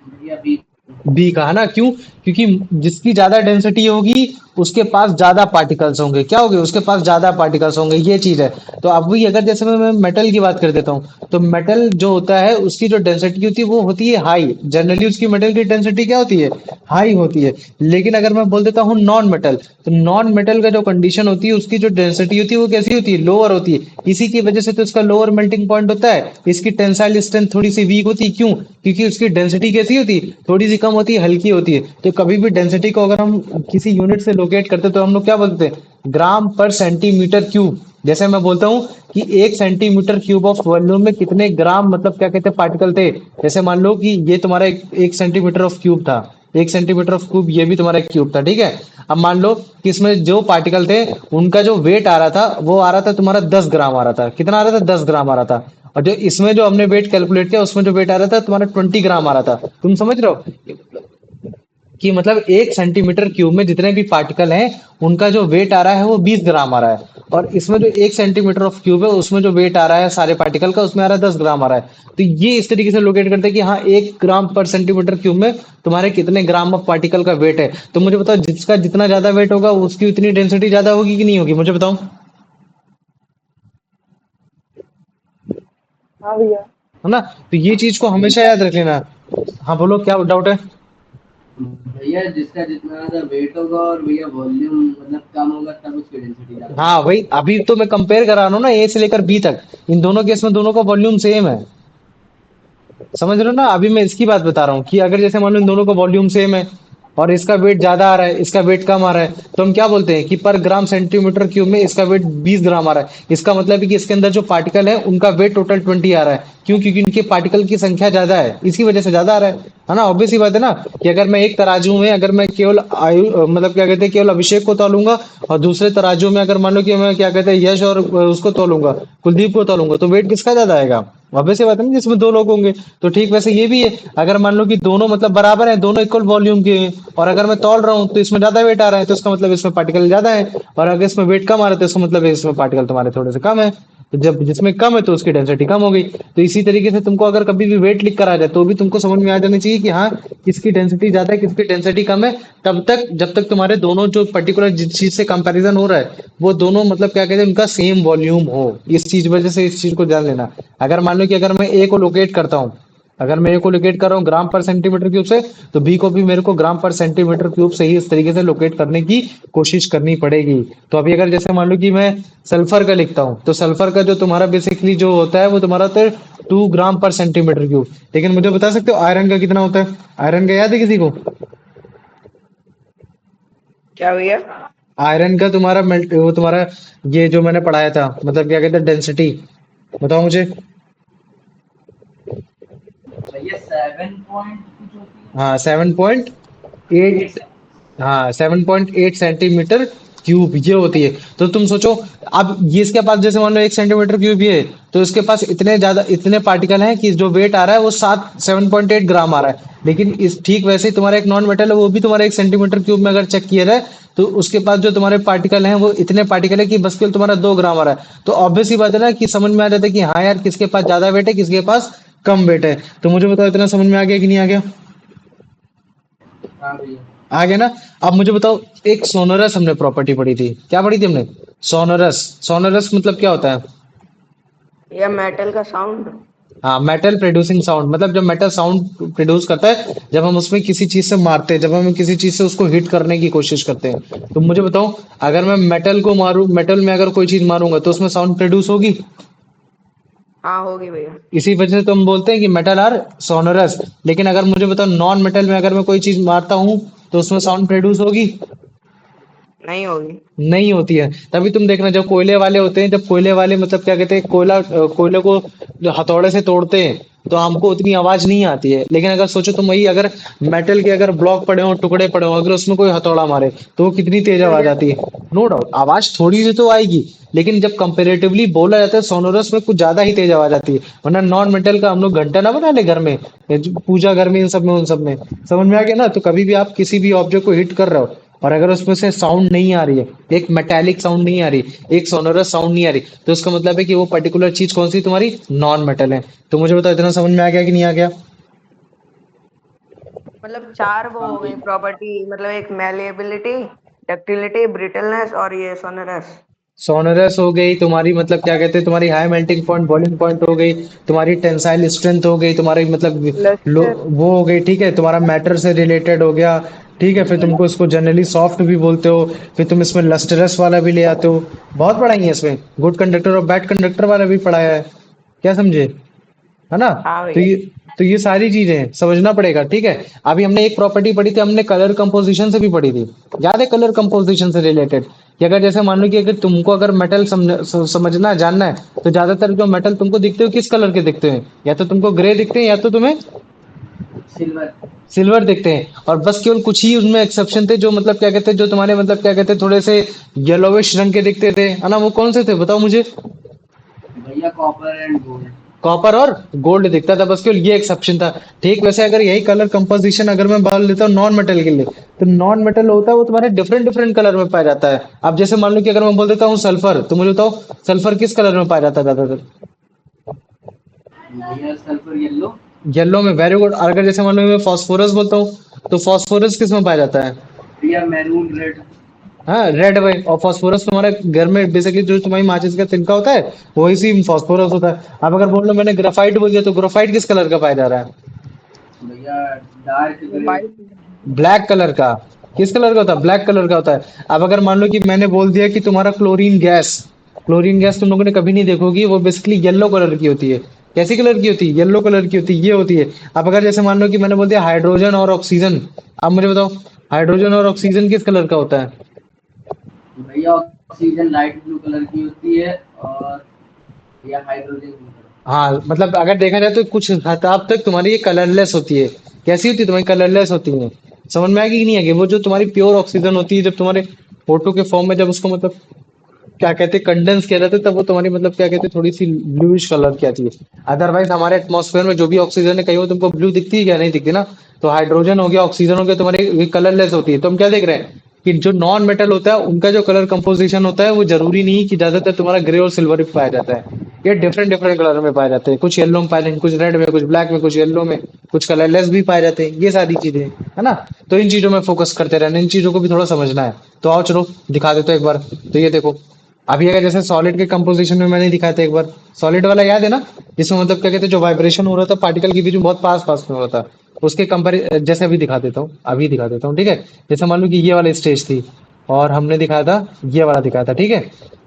भैया बी। बी का है ना, क्यों? क्योंकि जिसकी ज्यादा डेंसिटी होगी उसके पास ज्यादा पार्टिकल्स होंगे, क्या होंगे, उसके पास ज्यादा पार्टिकल्स होंगे, ये चीज है। तो अब भी अगर जैसे मैं मेटल की बात कर देता हूँ, तो मेटल जो होता है उसकी जो डेंसिटी होती है वो होती है हाई, जनरली उसकी मेटल की डेंसिटी क्या होती है, हाई होती है। लेकिन अगर मैं बोल देता हूँ नॉन मेटल, तो नॉन मेटल का जो कंडीशन होती है उसकी जो डेंसिटी होती है वो कैसी होती है, लोअर होती है। इसी की वजह से तो इसका लोअर मेल्टिंग पॉइंट होता है, इसकी टेंसाइल स्ट्रेंथ थोड़ी सी वीक होती है, क्यों? क्योंकि उसकी डेंसिटी कैसी होती है, थोड़ी सी कम होती है, हल्की होती है। तो कभी भी डेंसिटी को अगर हम किसी यूनिट से लोकेट करते हैं तो हम लोग क्या बोलते हैं, ग्राम पर सेंटीमीटर क्यूब। जैसे मैं बोलता हूँ कि 1 सेंटीमीटर क्यूब ऑफ वॉल्यूम में कितने ग्राम, मतलब क्या कहते हैं, पार्टिकल थे। जैसे मान लो कि ये तुम्हारा एक सेंटीमीटर ऑफ क्यूब था, 1 सेंटीमीटर ऑफ क्यूब ये भी तुम्हारा एक क्यूब था, ठीक है। अब मान लो कि इसमें जो पार्टिकल थे उनका जो वेट आ रहा था वो आ रहा था तुम्हारा 10 ग्राम आ रहा था, कितना आ रहा था, 10 ग्राम आ रहा था। और जो इसमें जो हमने वेट कैलकुलेट किया उसमें जो वेट आ रहा था तुम्हारा 20 ग्राम आ रहा था। तुम समझ रहे हो कि मतलब 1 सेंटीमीटर क्यूब में जितने भी पार्टिकल हैं उनका जो वेट आ रहा है वो 20 ग्राम आ रहा है, और इसमें जो 1 सेंटीमीटर ऑफ क्यूब है उसमें जो वेट आ रहा है सारे पार्टिकल का उसमें आ रहा है 10 ग्राम आ रहा है। तो ये इस तरीके से लोकेट करते हैं कि हाँ 1 ग्राम पर सेंटीमीटर क्यूब में तुम्हारे कितने ग्राम ऑफ पार्टिकल का वेट है। तो मुझे बताओ, जिसका जितना ज्यादा वेट होगा उसकी उतनी डेंसिटी ज्यादा होगी कि नहीं होगी, मुझे बताओ। हाँ भैया। है ना, तो ये चीज को हमेशा याद रख लेना। हाँ बोलो, क्या डाउट है? भैया जिसका जितना ज्यादा वेट होगा और भैया वॉल्यूम मतलब कम होगा तब उसकी डेंसिटी ज्यादा हाँ होगी। वही, अभी तो मैं कंपेयर करा रहा हूँ ना, ए से लेकर बी तक, इन दोनों केस में दोनों का वॉल्यूम सेम है। समझ रहे हो ना, अभी मैं इसकी बात बता रहा हूँ कि अगर जैसे मान लो इन दोनों का वॉल्यूम सेम है और इसका वेट ज्यादा आ रहा है, इसका वेट कम आ रहा है, तो हम क्या बोलते हैं कि पर ग्राम सेंटीमीटर क्यूब में इसका वेट 20 ग्राम आ रहा है। इसका मतलब है कि इसके अंदर जो पार्टिकल है उनका वेट टोटल 20 आ रहा है, क्यों? क्योंकि इनके पार्टिकल की संख्या ज्यादा है, इसी वजह से ज्यादा आ रहा है ना। ऑब्वियस सी बात है ना कि अगर मैं एक तराजू में अगर मैं केवल मतलब क्या कहते हैं केवल अभिषेक को तोलूंगा, और दूसरे तराजू में अगर मान लो कि मैं क्या कहते हैं यश और उसको तोलूंगा, कुलदीप को तोलूंगा, तो वेट किसका ज्यादा आएगा? ऑब्वियस सी बात है ना, जिसमें दो लोग होंगे। तो ठीक वैसे ये भी है, अगर मान लो कि दोनों मतलब बराबर हैं, दोनों इक्वल वॉल्यूम के हैं, और अगर मैं तौल रहा हूँ तो इसमें ज्यादा वेट आ रहा है, तो इसका मतलब इसमें पार्टिकल ज्यादा है, और अगर इसमें वेट कम आ रहा है तो इसका मतलब इसमें पार्टिकल तुम्हारे थोड़े से कम है। तो जब जिसमें कम है तो उसकी डेंसिटी कम हो गई। तो इसी तरीके से तुमको अगर कभी भी वेट लिख कर आ जाए तो भी तुमको समझ में आ जाना चाहिए कि हाँ किसकी डेंसिटी ज्यादा है किसकी डेंसिटी कम है, तब तक जब तक तुम्हारे दोनों जो पर्टिकुलर जिस चीज से कंपैरिजन हो रहा है वो दोनों मतलब क्या कहते हैं उनका सेम वॉल्यूम हो। इस चीज वजह से इस चीज को ध्यान लेना। अगर मान लो कि अगर मैं ए को लोकेट करता हूँ, अगर मैं ए को लोकेट कर रहा हूँ ग्राम पर सेंटीमीटर क्यूब से, तो बी को भी मेरे को ग्राम पर सेंटीमीटर क्यूब से ही इस तरीके से लोकेट करने की कोशिश करनी पड़ेगी। तो अभी अगर जैसे मान लो कि मैं सल्फर का लिखता हूँ, तो सल्फर का जो तुम्हारा बेसिकली जो होता है वो तुम्हारा होता है 2 ग्राम पर सेंटीमीटर क्यूब। लेकिन मुझे बता सकते हो आयरन का कितना होता है? आयरन का याद है किसी को? क्या भैया? आयरन का तुम्हारा मेल्ट वो तुम्हारा ये जो मैंने पढ़ाया था, मतलब क्या कहते हैं डेंसिटी, बताओ मुझे। भैया 7 पॉइंट कुछ होती है, हाँ 7.8। 8। हाँ 7.8 सेंटीमीटर क्यूब ये होती है। तो तुम सोचो, अब ये इसके पास जैसे मान लो 1 सेंटीमीटर क्यूब ये है, तो इसके पास इतने ज्यादा इतने पार्टिकल हैं कि जो वेट आ रहा है वो 7.8 ग्राम आ रहा है। लेकिन इस ठीक वैसे ही तुम्हारा एक नॉन मेटल है वो भी तुम्हारा 1 सेंटीमीटर क्यूब में अगर चेक किया जाए तो उसके पास जो तुम्हारे पार्टिकल हैं वो इतने पार्टिकल है कि बस केवल तुम्हारा 2 ग्राम आ रहा है। तो ऑब्वियस ही बात है ना कि समझ में आ जाता है कि हाँ यार किसके पास ज्यादा वेट है किसके पास कम वेट है। तो मुझे बताओ इतना समझ में आ गया कि नहीं आ गया? हाँ भैया। आ गया ना? अब मुझे बताओ, एक सोनोरस हमने प्रॉपर्टी पढ़ी थी, क्या पढ़ी थी हमने? सोनोरस। सोनोरस मतलब क्या होता है? या मेटल का साउंड। हाँ, मेटल प्रोड्यूसिंग साउंड, मतलब जब मेटल साउंड प्रोड्यूस करता है जब हम उसमें किसी चीज से मारते हैं, जब हम किसी चीज से उसको हिट करने की कोशिश करते हैं। तो मुझे बताओ, अगर मैं मेटल को मारूं, मेटल में अगर कोई चीज मारूंगा तो उसमें साउंड प्रोड्यूस होगी। हाँ होगी भैया। इसी वजह से तो हम बोलते हैं कि मेटल आर सोनोरस। लेकिन अगर मुझे बताओ, नॉन मेटल में अगर मैं कोई चीज मारता हूं तो उसमें साउंड प्रोड्यूस होगी। नहीं होगी। नहीं होती है। तभी तुम देखना, जब कोयले वाले होते हैं, जब कोयले वाले मतलब क्या कहते हैं, कोयले को जो हथौड़े से तोड़ते हैं तो हमको उतनी आवाज नहीं आती है। लेकिन अगर सोचो तुम, वही अगर मेटल के अगर ब्लॉक पड़े हो, टुकड़े पड़े हो, अगर उसमें कोई हथौड़ा मारे तो वो कितनी तेज तो आवाज ये आती है। नो डाउट आवाज थोड़ी सी तो आएगी, लेकिन जब कंपेरेटिवली बोला जाता है सोनोरस में कुछ ज्यादा ही तेज आवाज आती है। वरना नॉन मेटल का हम लोग घंटा ना बना ले घर में, या जो पूजा घर में, इन सब में, उन सब में। समझ में आ गया ना? तो कभी भी आप किसी भी ऑब्जेक्ट को हिट कर रहे हो और अगर उसमें से साउंड नहीं आ रही है, एक मेटालिक साउंड नहीं आ रही, एक सोनोरस साउंड नहीं आ रही, तो उसका मतलब है कि वो पर्टिकुलर चीज कौन सी तुम्हारी नॉन मेटल है। तो मुझे बताओ, इतना समझ में आ गया कि नहीं आ गया? मतलब चार वो हाँ हो गई भैया। प्रॉपर्टी, मतलब एक मैलिएबिलिटी, डक्टिलिटी, ब्रिटलनेस और ये सोनरस। सोनरस हो गई तुम्हारी, मतलब क्या कहते हैं, तुम्हारी high melting point, boiling point हो गई, तुम्हारी टेंसाइल स्ट्रेंथ हो गई, तुम्हारी मतलब लस्टर। वो हो गई, ठीक है, तुम्हारा मैटर से रिलेटेड हो गया। ठीक है, फिर तुमको इसको जनरली सॉफ्ट भी बोलते हो। फिर तुम इसमें लस्टरस वाला भी ले आते हो। बहुत पढ़ाई है इसमें, गुड कंडक्टर और बैड कंडक्टर वाला भी पढ़ाया है। क्या समझे? है ना? हाँ तो भैया। ये सारी चीजें समझना पड़ेगा, ठीक है। अभी हमने एक प्रॉपर्टी पढ़ी थी, हमने कलर कंपोजिशन से भी पढ़ी थी। याद है? कलर कंपोजिशन से रिलेटेड कि अगर जैसे मान लो कि अगर तुमको अगर मेटल समझना है, जानना है, तो ज्यादातर जो मेटल तुमको दिखते हो किस कलर के दिखते हैं? या तो तुमको ग्रे दिखते हैं, या तो तुम्हें सिल्वर। सिल्वर दिखते हैं। और बस केवल कुछ ही उनमें एक्सेप्शन थे, जो मतलब क्या कहते हैं, जो तुम्हारे मतलब क्या कहते हैं, थोड़े से येलोविश रंग के दिखते थे, है ना? वो कौन से थे बताओ मुझे? भैया कॉपर एंड गोल्ड। कॉपर और गोल्ड दिखता था, बस केवल ये एक्सेप्शन था। ठीक वैसे अगर यही कलर कंपोजिशन अगर मैं बात लेता हूँ नॉन मेटल के लिए, तो नॉन मेटल होता है वो तुम्हारे डिफरेंट डिफरेंट कलर में पाया जाता है। अब जैसे मान लो कि अगर मैं बोल देता हूँ सल्फर, तो मुझे बताओ सल्फर किस कलर में पाया जाता है ज्यादातर? भैया सल्फर येलो। येलो में, वेरी गुड। और अगर जैसे मान लो मैं फास्फोरस बोलता हूँ, तो फास्फोरस किस में पाया जाता है? भैया मैरून रेड। हाँ, रेड भाई। और फास्फोरस तुम्हारे घर में बेसिकली जो तुम्हारी माचिस का तिनका होता है, वही सी फास्फोरस होता है। अब अगर बोल लो मैंने ग्राफाइट बोल दिया, तो ग्राफाइट किस कलर का पाया जा रहा है? भैया dark grey. White. Black colour का। किस कलर का होता है? ब्लैक कलर का होता है। अब अगर मान लो कि मैंने बोल दिया कि तुम्हारा क्लोरीन गैस, क्लोरीन गैस तुम लोगों ने कभी नहीं देखोगी, वो बेसिकली येलो कलर की होती है। कैसी कलर की होती है? येलो कलर की होती है, ये होती है। अब अगर जैसे मान लो कि मैंने बोल दिया हाइड्रोजन और ऑक्सीजन, अब मुझे बताओ हाइड्रोजन और ऑक्सीजन किस कलर का होता है? भैया ऑक्सीजन लाइट ब्लू कलर की होती है और या हाइड्रोजन की तरह। हाँ, मतलब अगर देखा जाए तो कुछ हद तक तुम्हारी ये कलरलेस होती है। कैसी होती है तुम्हारी? कलरलेस होती है। समझ में आएगी कि नहीं आएगी? वो जो तुम्हारी प्योर ऑक्सीजन होती है, जब तुम्हारे फोटो के फॉर्म में जब उसको मतलब क्या कहते हैं कंडेंस किया जाता है, तब वो तुम्हारी मतलब क्या कहते हैं थोड़ी सी ब्लूइश कलर की आती है। अदरवाइज हमारे एटमॉस्फेयर में जो भी ऑक्सीजन है, कहीं वो तुमको ब्लू दिखती है क्या? नहीं दिखती ना। तो हाइड्रोजन हो गया, ऑक्सीजन हो गया, तुम्हारे कलरलेस होती है। तो हम क्या देख रहे हैं कि जो नॉन मेटल होता है उनका जो कलर कंपोजिशन होता है, वो जरूरी नहीं कि ज्यादातर तुम्हारा ग्रे और सिल्वर में पाया जाता है। ये डिफरेंट डिफरेंट कलर में पाए जाते हैं। कुछ येलो में पाए जाते हैं, कुछ रेड में, कुछ ब्लैक में, कुछ येलो में, कुछ कलरलेस भी पाए जाते हैं। ये सारी चीजें, है ना? तो इन चीजों में फोकस करते रहना, इन चीजों को भी थोड़ा समझना है। तो आओ चलो दिखा देते हो एक बार। तो ये देखो, अभी अगर जैसे सॉलिड के कंपोजिशन में मैंने दिखाया था एक बार, सॉलिड वाला याद है ना? जिसमें मतलब क्या कहते हैं, जो वाइब्रेशन हो रहा था पार्टिकल के बीच में, बहुत पास पास में हो रहा था। उसके कंपेयर जैसे अभी दिखा देता हूँ, अभी दिखा देता हूँ, ठीक है। जैसे मान लो कि ये वाली स्टेज थी और हमने दिखाया था, ये वाला दिखाया था, ठीक है।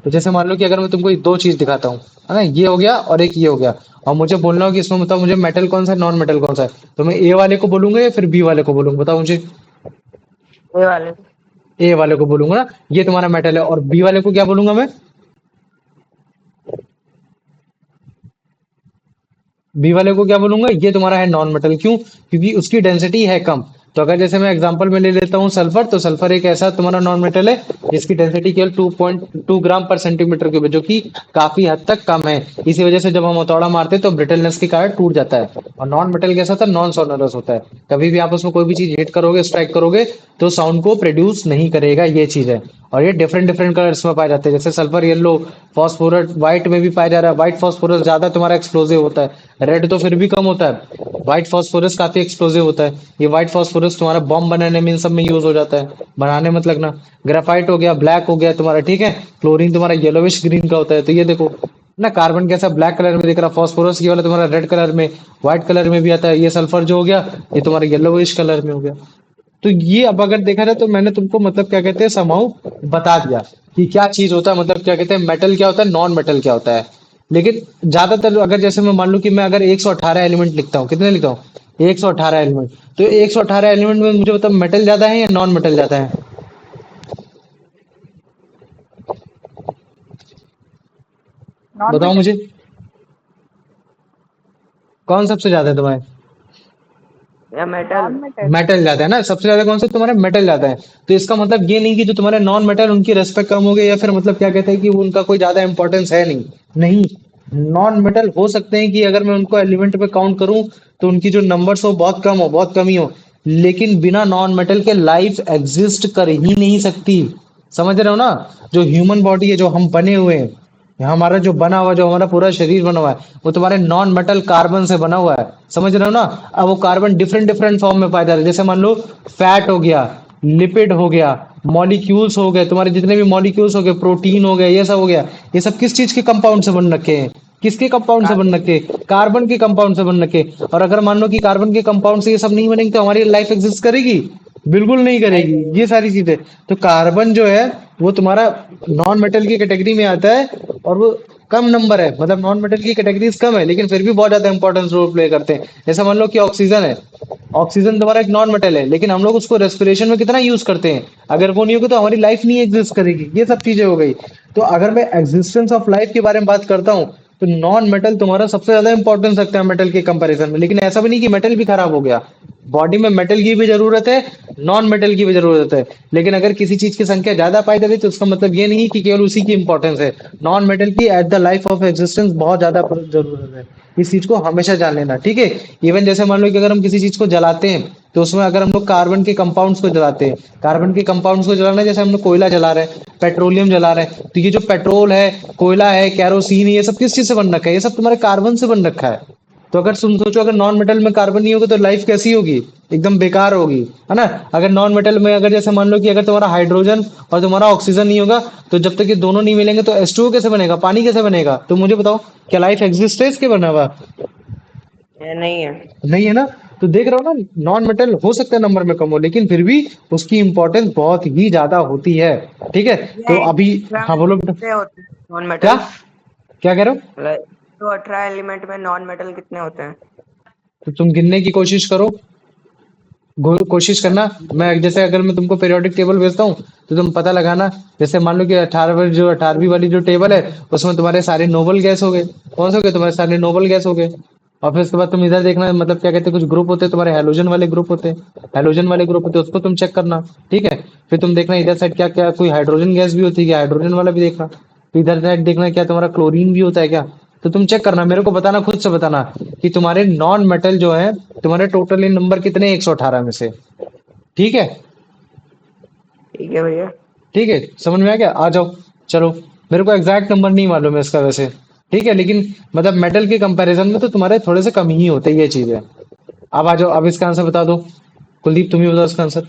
तो जैसे मान लो कि अगर मैं तुमको ये दो चीज दिखाता हूँ, है ना, ये हो गया और एक ये हो गया, और मुझे बोलना हो कि इसमें मतलब मुझे मेटल कौन सा है, नॉन मेटल कौन सा है, तो मैं ए वाले को बोलूंगा या फिर बी वाले को बोलूंगा? बताओ मुझे। ये वाले। ए वाले को बोलूंगा ना, ये तुम्हारा मेटल है। और बी वाले को क्या बोलूंगा मैं? बी वाले को क्या बोलूंगा? ये तुम्हारा है नॉन मेटल। क्यों? क्योंकि उसकी डेंसिटी है कम। तो अगर जैसे मैं एग्जांपल में ले लेता हूँ सल्फर, तो सल्फर एक ऐसा तुम्हारा नॉन मेटल है जिसकी डेंसिटी केवल 2.2 ग्राम पर सेंटीमीटर क्यूब है, जो कि काफी हद तक कम है। इसी वजह से जब हम हथौड़ा मारते हैं तो ब्रिटलनेस के कारण टूट जाता है। और नॉन मेटल कैसा होता है? नॉन सोनरस होता है। कभी भी आप उसमें कोई भी चीज हिट करोगे, स्ट्राइक करोगे, तो साउंड को प्रोड्यूस नहीं करेगा, ये चीज है। और ये डिफरेंट डिफरेंट कलर्स में पाए जाते हैं, जैसे सल्फर येलो, फॉस्फोरस व्हाइट में भी पाया जा रहा है। व्हाइट फॉस्फोरस ज्यादा तुम्हारा एक्सप्लोसिव होता है, रेड तो फिर भी कम होता है। व्हाइट फास्फोरस काफी एक्सप्लोसिव होता है। ये व्हाइट फास्फोरस तुम्हारा बॉम्ब बनाने में इन सब में यूज हो जाता है। बनाने मतलब ना, ग्रेफाइट हो गया, ब्लैक हो गया तुम्हारा, ठीक है। क्लोरीन तुम्हारा येलोविश ग्रीन का होता है। तो ये देखो ना, कार्बन कैसा ब्लैक कलर में दिख रहा, फास्फोरस ये वाला तुम्हारा रेड कलर में, व्हाइट कलर में भी आता है। ये सल्फर जो हो गया, ये तुम्हारा येलोविश कलर में हो गया। तो ये अब अगर देखा जाए तो मैंने तुमको मतलब क्या कहते हैं समहाउ बता दिया कि क्या चीज होता है, मतलब क्या कहते हैं मेटल क्या होता है, नॉन मेटल क्या होता है। लेकिन ज्यादातर अगर जैसे मैं मान लूं कि मैं अगर 118 एलिमेंट लिखता हूँ, कितने लिखता हूँ 118 एलिमेंट, तो 118 एलिमेंट में मुझे मतलब मेटल ज्यादा है या नॉन मेटल ज्यादा है? नॉन बताओ मेटल। मुझे, कौन सबसे ज्यादा है तुम्हारे? या मेटल। Non metal. मेटल ज्यादा है ना, सबसे ज्यादा कौन सा तुम्हारा मेटल ज्यादा है। तो इसका मतलब ये नहीं कि जो तुम्हारे नॉन मेटल उनकी रेस्पेक्ट कम हो गई, या फिर मतलब क्या कहते हैं कि उनका कोई ज्यादा इंपॉर्टेंस है नहीं। नहीं, नॉन मेटल हो सकते हैं कि अगर मैं उनको एलिमेंट पे काउंट करूं तो उनकी जो नंबर्स हो बहुत कम हो, बहुत कमी हो। लेकिन बिना नॉन मेटल के लाइफ एग्जिस्ट कर ही नहीं सकती। समझ रहे हो ना? जो ह्यूमन बॉडी है, जो हम बने हुए हैं, हमारा जो बना हुआ, जो हमारा पूरा शरीर बना हुआ है, वो तुम्हारे नॉन मेटल कार्बन से बना हुआ है। समझ रहे हो ना? अब वो कार्बन डिफरेंट डिफरेंट फॉर्म में पाया जाता है। जैसे मान लो फैट हो गया, लिपिड हो गया, मॉलिक्यूल्स हो गए, तुम्हारे जितने भी मॉलिक्यूल्स हो गए, प्रोटीन हो गया, ये सब हो गया। ये सब किस चीज के कंपाउंड से बन रखे हैं? किसके कंपाउंड से बन रखे हैं? कार्बन के कंपाउंड से बन रखे हैं। और अगर मान लो कि कार्बन के कंपाउंड से ये सब नहीं बनेंगे तो हमारी लाइफ एग्जिस्ट करेगी? बिल्कुल नहीं करेगी। ये सारी चीजें, तो कार्बन जो है वो तुम्हारा नॉन मेटल की कैटेगरी में आता है। और वो कम नंबर है, मतलब नॉन मेटल की कैटेगरीज कम है, लेकिन फिर भी बहुत ज्यादा इंपॉर्टेंस रोल प्ले करते हैं। जैसे मान लो कि ऑक्सीजन है, ऑक्सीजन तुम्हारा एक नॉन मेटल है, लेकिन हम लोग उसको रेस्पिरेशन में कितना यूज करते हैं। अगर वो नहीं होगी तो हमारी लाइफ नहीं एग्जिस्ट करेगी। ये सब चीजें हो गई। तो अगर मैं एग्जिस्टेंस ऑफ लाइफ के बारे में बात करता हूँ, तो नॉन मेटल तुम्हारा सबसे ज्यादा इंपॉर्टेंस रखता है मेटल के कंपैरिजन में। लेकिन ऐसा भी नहीं कि मेटल भी खराब हो गया। बॉडी में मेटल की भी जरूरत है, नॉन मेटल की भी जरूरत है। लेकिन अगर किसी चीज की संख्या ज्यादा पाई जाती है तो उसका मतलब ये नहीं कि केवल उसी की इंपॉर्टेंस है। नॉन मेटल की at the life of existence बहुत ज्यादा जरूरत है। इस चीज को हमेशा जान लेना, ठीक है। इवन जैसे मान लो कि अगर हम किसी चीज को जलाते हैं, तो उसमें अगर हम लोग कार्बन के कंपाउंड्स को जलाते हैं, कार्बन के कंपाउंड्स को जलाना, जैसे हम लोग कोयला जला रहे हैं, पेट्रोलियम जला रहे हैं, तो ये जो पेट्रोल है, कोयला है, कैरोसिन है, ये सब किस चीज से बन रखा है? ये सब तुम्हारे कार्बन से बन रखा है। तो अगर तुम सोचो अगर नॉन मेटल में कार्बन नहीं होगा तो लाइफ कैसी होगी? एकदम बेकार होगी, है ना। अगर नॉन मेटल में अगर जैसे मान लो कि अगर तुम्हारा हाइड्रोजन और तुम्हारा ऑक्सीजन नहीं होगा, तो जब तक ये दोनों नहीं मिलेंगे तो H2O कैसे बनेगा, पानी कैसे बनेगा? तो मुझे बताओ, क्या लाइफ एग्जिस्ट है इसके बना हुआ? ये नहीं है। नहीं है ना। तो देख रहे हो ना, नॉन मेटल हो सकता है नंबर में कम हो, लेकिन फिर भी उसकी इंपॉर्टेंस बहुत ही ज्यादा होती है। ठीक है। ये तो अभी, एग्जाम हाँ में बोलो बेटा। कितने होते हैं नॉन क्या मेटल्स? क्या कह रहे हो? लाइक तो 18 एलिमेंट में नॉन मेटल कितने होते हैं? तो तुम गिनने की कोशिश करो, कोशिश करना। मैं जैसे अगर मैं तुमको पीरियोडिक टेबल भेजता हूँ तो तुम पता लगाना। जैसे मान लो कि 18वीं वाली जो टेबल है, उसमें तुम्हारे सारे नोबल गैस हो गए। कौन से हो गए तुम्हारे सारे नोबल गैस हो गए। और फिर उसके बाद तुम इधर देखना, मतलब क्या कहते हैं, कुछ ग्रुप होते हैं तुम्हारे, हेलोजन वाले ग्रुप होते हैं, हेलोजन वाले ग्रुप होते हैं, उसको तुम चेक करना। ठीक है। फिर तुम देखना इधर साइड क्या क्या कोई हाइड्रोजन गैस भी होती है क्या, हाइड्रोजन वाला भी देखना। तो इधर साइड देखना क्या तुम्हारा क्लोरीन भी होता है क्या। तो तुम चेक करना, मेरे को बताना, खुद से बताना कि तुम्हारे नॉन मेटल जो है, तुम्हारे टोटल इन नंबर कितने 118 में से। ठीक है। ठीक है भैया। ठीक है, समझ में आ गया? आ जाओ। चलो, मेरे को एग्जैक्ट नंबर नहीं मालूम है इसका वैसे। ठीक है, लेकिन मतलब मेटल के कंपैरिजन में तो तुम्हारे थोड़े से कम ही होते हैं ये चीजें। अब आ जाओ, अब इसका आंसर बता दो। कुलदीप तुम ही बताओ इसका answer.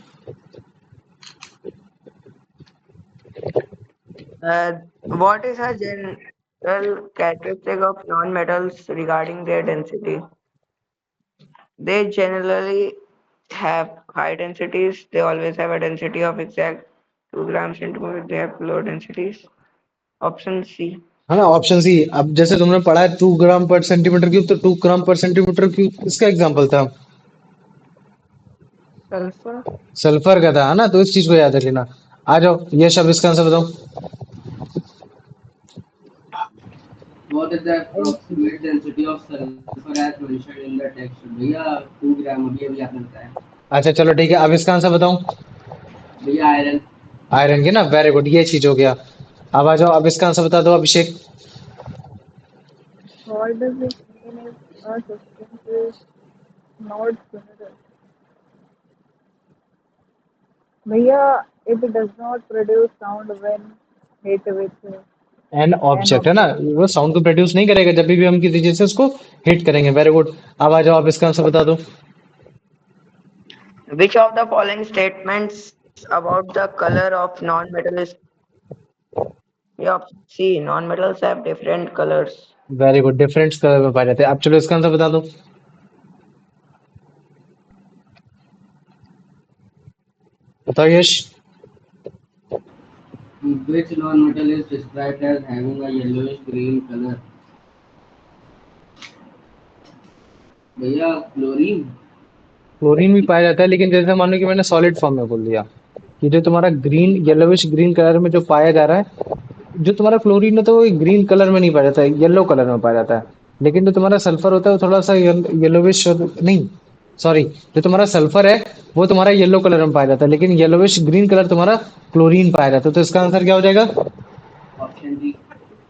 What is a general characteristic of non-metals regarding their density? They generally have high densities. They always have a density of exact 2 grams centimeter. They have low densities. Option C. है ना, option C. अब जैसे तुमने पढ़ा है 2 ग्राम पर centimetre cube, तो 2 ग्राम पर सेंटीमीटर क्यूब किसका एग्जाम्पल था? Sulfur. सल्फर का था, है ना। तो इस चीज को याद रख लेना। आ जाओ, ये शब्द इसका आंसर बताओ। What is the approximate density of sulfur as mentioned in the text? भैया 2 ग्राम अभी आपने बताया। अच्छा चलो ठीक है, अब इसका आंसर बताओ। भैया आयरन। आयरन के ना, वेरी गुड, ये चीज हो गया। अब आ जाओ, अब इसका आंसर बता दो अभिषेक। What does it mean if a substance is not mineral? भैया, it does not produce sound when hit with an an object है ना, ऑब्जेक्ट। वो साउंड को प्रोड्यूस नहीं करेगा जब भी हम किसी चीज से उसको हिट करेंगे। Very good. अब आ जाओ, आप इसका आंसर बता दो। Which of the following statements about the color of non-metal is yeah, C. Non-metals have different colors. Very good, different colour में पाए जाते हैं। अब चलो इसका आंसर बता दो। बताओ यश। Which non-metal is described as having a yellowish green color? भैया क्लोरीन। क्लोरीन भी पाया जाता है, लेकिन जैसे मान लो कि मैंने सॉलिड फॉर्म में बोल दिया कि जो तुम्हारा ग्रीन येलोविश ग्रीन कलर में जो पाया जा रहा है, जो तुम्हारा क्लोरीन होता है वो ग्रीन कलर में नहीं पाया जाता है, येलो कलर में पाया जाता है। लेकिन जो तुम्हारा सल्फर होता है वो थोड़ा सा येलोविश नहीं, सॉरी, जो तुम्हारा सल्फर है वो तुम्हारा येलो कलर में पाया जाता है, लेकिन येलोविश ग्रीन कलर तुम्हारा क्लोरीन पाया जाता है। तो इसका आंसर क्या हो जाएगा? Option D.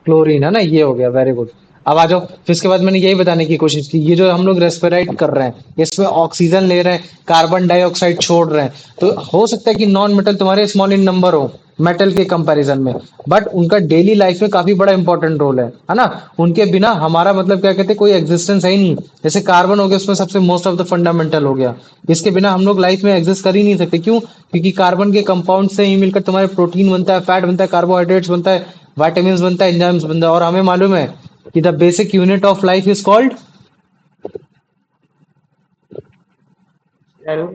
क्लोरीन है ना, ये हो गया। Very good. अब आ जाओ, फिर इसके बाद मैंने यही बताने की कोशिश की, ये जो हम लोग रेस्पिरेट कर रहे हैं इसमें ऑक्सीजन ले रहे हैं, कार्बन डाइऑक्साइड छोड़ रहे हैं, तो हो सकता है कि नॉन मेटल तुम्हारे स्मॉल इन नंबर हो मेटल के कंपैरिजन में, बट उनका डेली लाइफ में काफी बड़ा इंपॉर्टेंट रोल है ना। उनके बिना हमारा मतलब क्या कहते हैं, कोई एग्जिस्टेंस है ही नहीं। जैसे कार्बन हो गया, उसमें सबसे मोस्ट ऑफ द फंडामेंटल हो गया, इसके बिना हम लोग लाइफ में एग्जिस्ट कर ही नहीं सकते। क्यों? क्योंकि कार्बन के कंपाउंड से ही मिलकर तुम्हारे प्रोटीन बनता है, फैट बनता है, कार्बोहाइड्रेट्स बनता है, विटामिन बनता है, एंजाइम्स बनता है। और हमें मालूम है कि the basic unit of life is called Cell.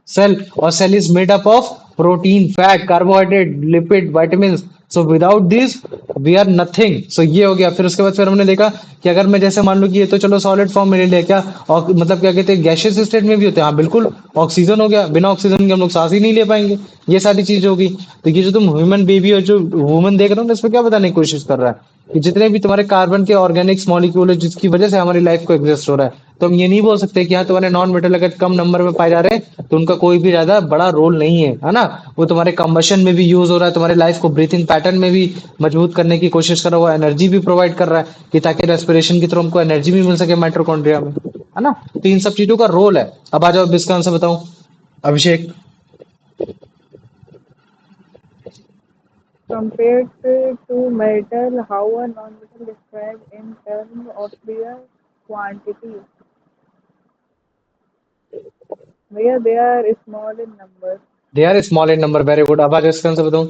Cell. और cell is made up of protein, fat, carbohydrate, lipid, vitamin. So without this we are nothing. So ये हो गया। फिर उसके बाद फिर हमने देखा कि अगर मैं जैसे मान लूं कि ये तो चलो सॉलिड फॉर्म में ले लिया, क्या और मतलब क्या कहते हैं गैशियस स्टेट में भी होते हैं? हाँ बिल्कुल। ऑक्सीजन हो गया, बिना ऑक्सीजन के हम लोग सांस ही नहीं ले पाएंगे। ये सारी चीज होगी। तो ये जो तुम ह्यूमन बेबी और जो वुमन देख रहे हो ना, इसमें क्या बताने की कोशिश कर रहा है कि जितने भी तुम्हारे कार्बन के ऑर्गेनिक्स मॉलिक्यूल है जिसकी वजह से हमारी लाइफ को एग्जिस्ट हो रहा है, तो हम ये नहीं बोल सकते कि हाँ तुम्हारे नॉन मेटल अगर कम नंबर में पाए जा रहे हैं तो उनका कोई भी ज्यादा बड़ा रोल नहीं है ना। वो तुम्हारे कंबशन में भी यूज हो रहा है, तुम्हारे लाइफ को ब्रीथिंग पैटर्न में भी मजबूत करने की कोशिश कर रहा है, वो एनर्जी भी प्रोवाइड कर रहा है कि ताकि रेस्पिरेशन की थ्रू हमको एनर्जी भी मिल सके माइटोकॉन्ड्रिया में, है ना। तो इन सब चीजों का रोल है। अब आ जाओ, अब इसका आंसर बताऊं, अभिषेक। Compared to metal, how a non-metal described in terms of their quantity? Where they are small in number. They are small in number. Very good. अब आ जाओ, इसका आंसर बताऊं।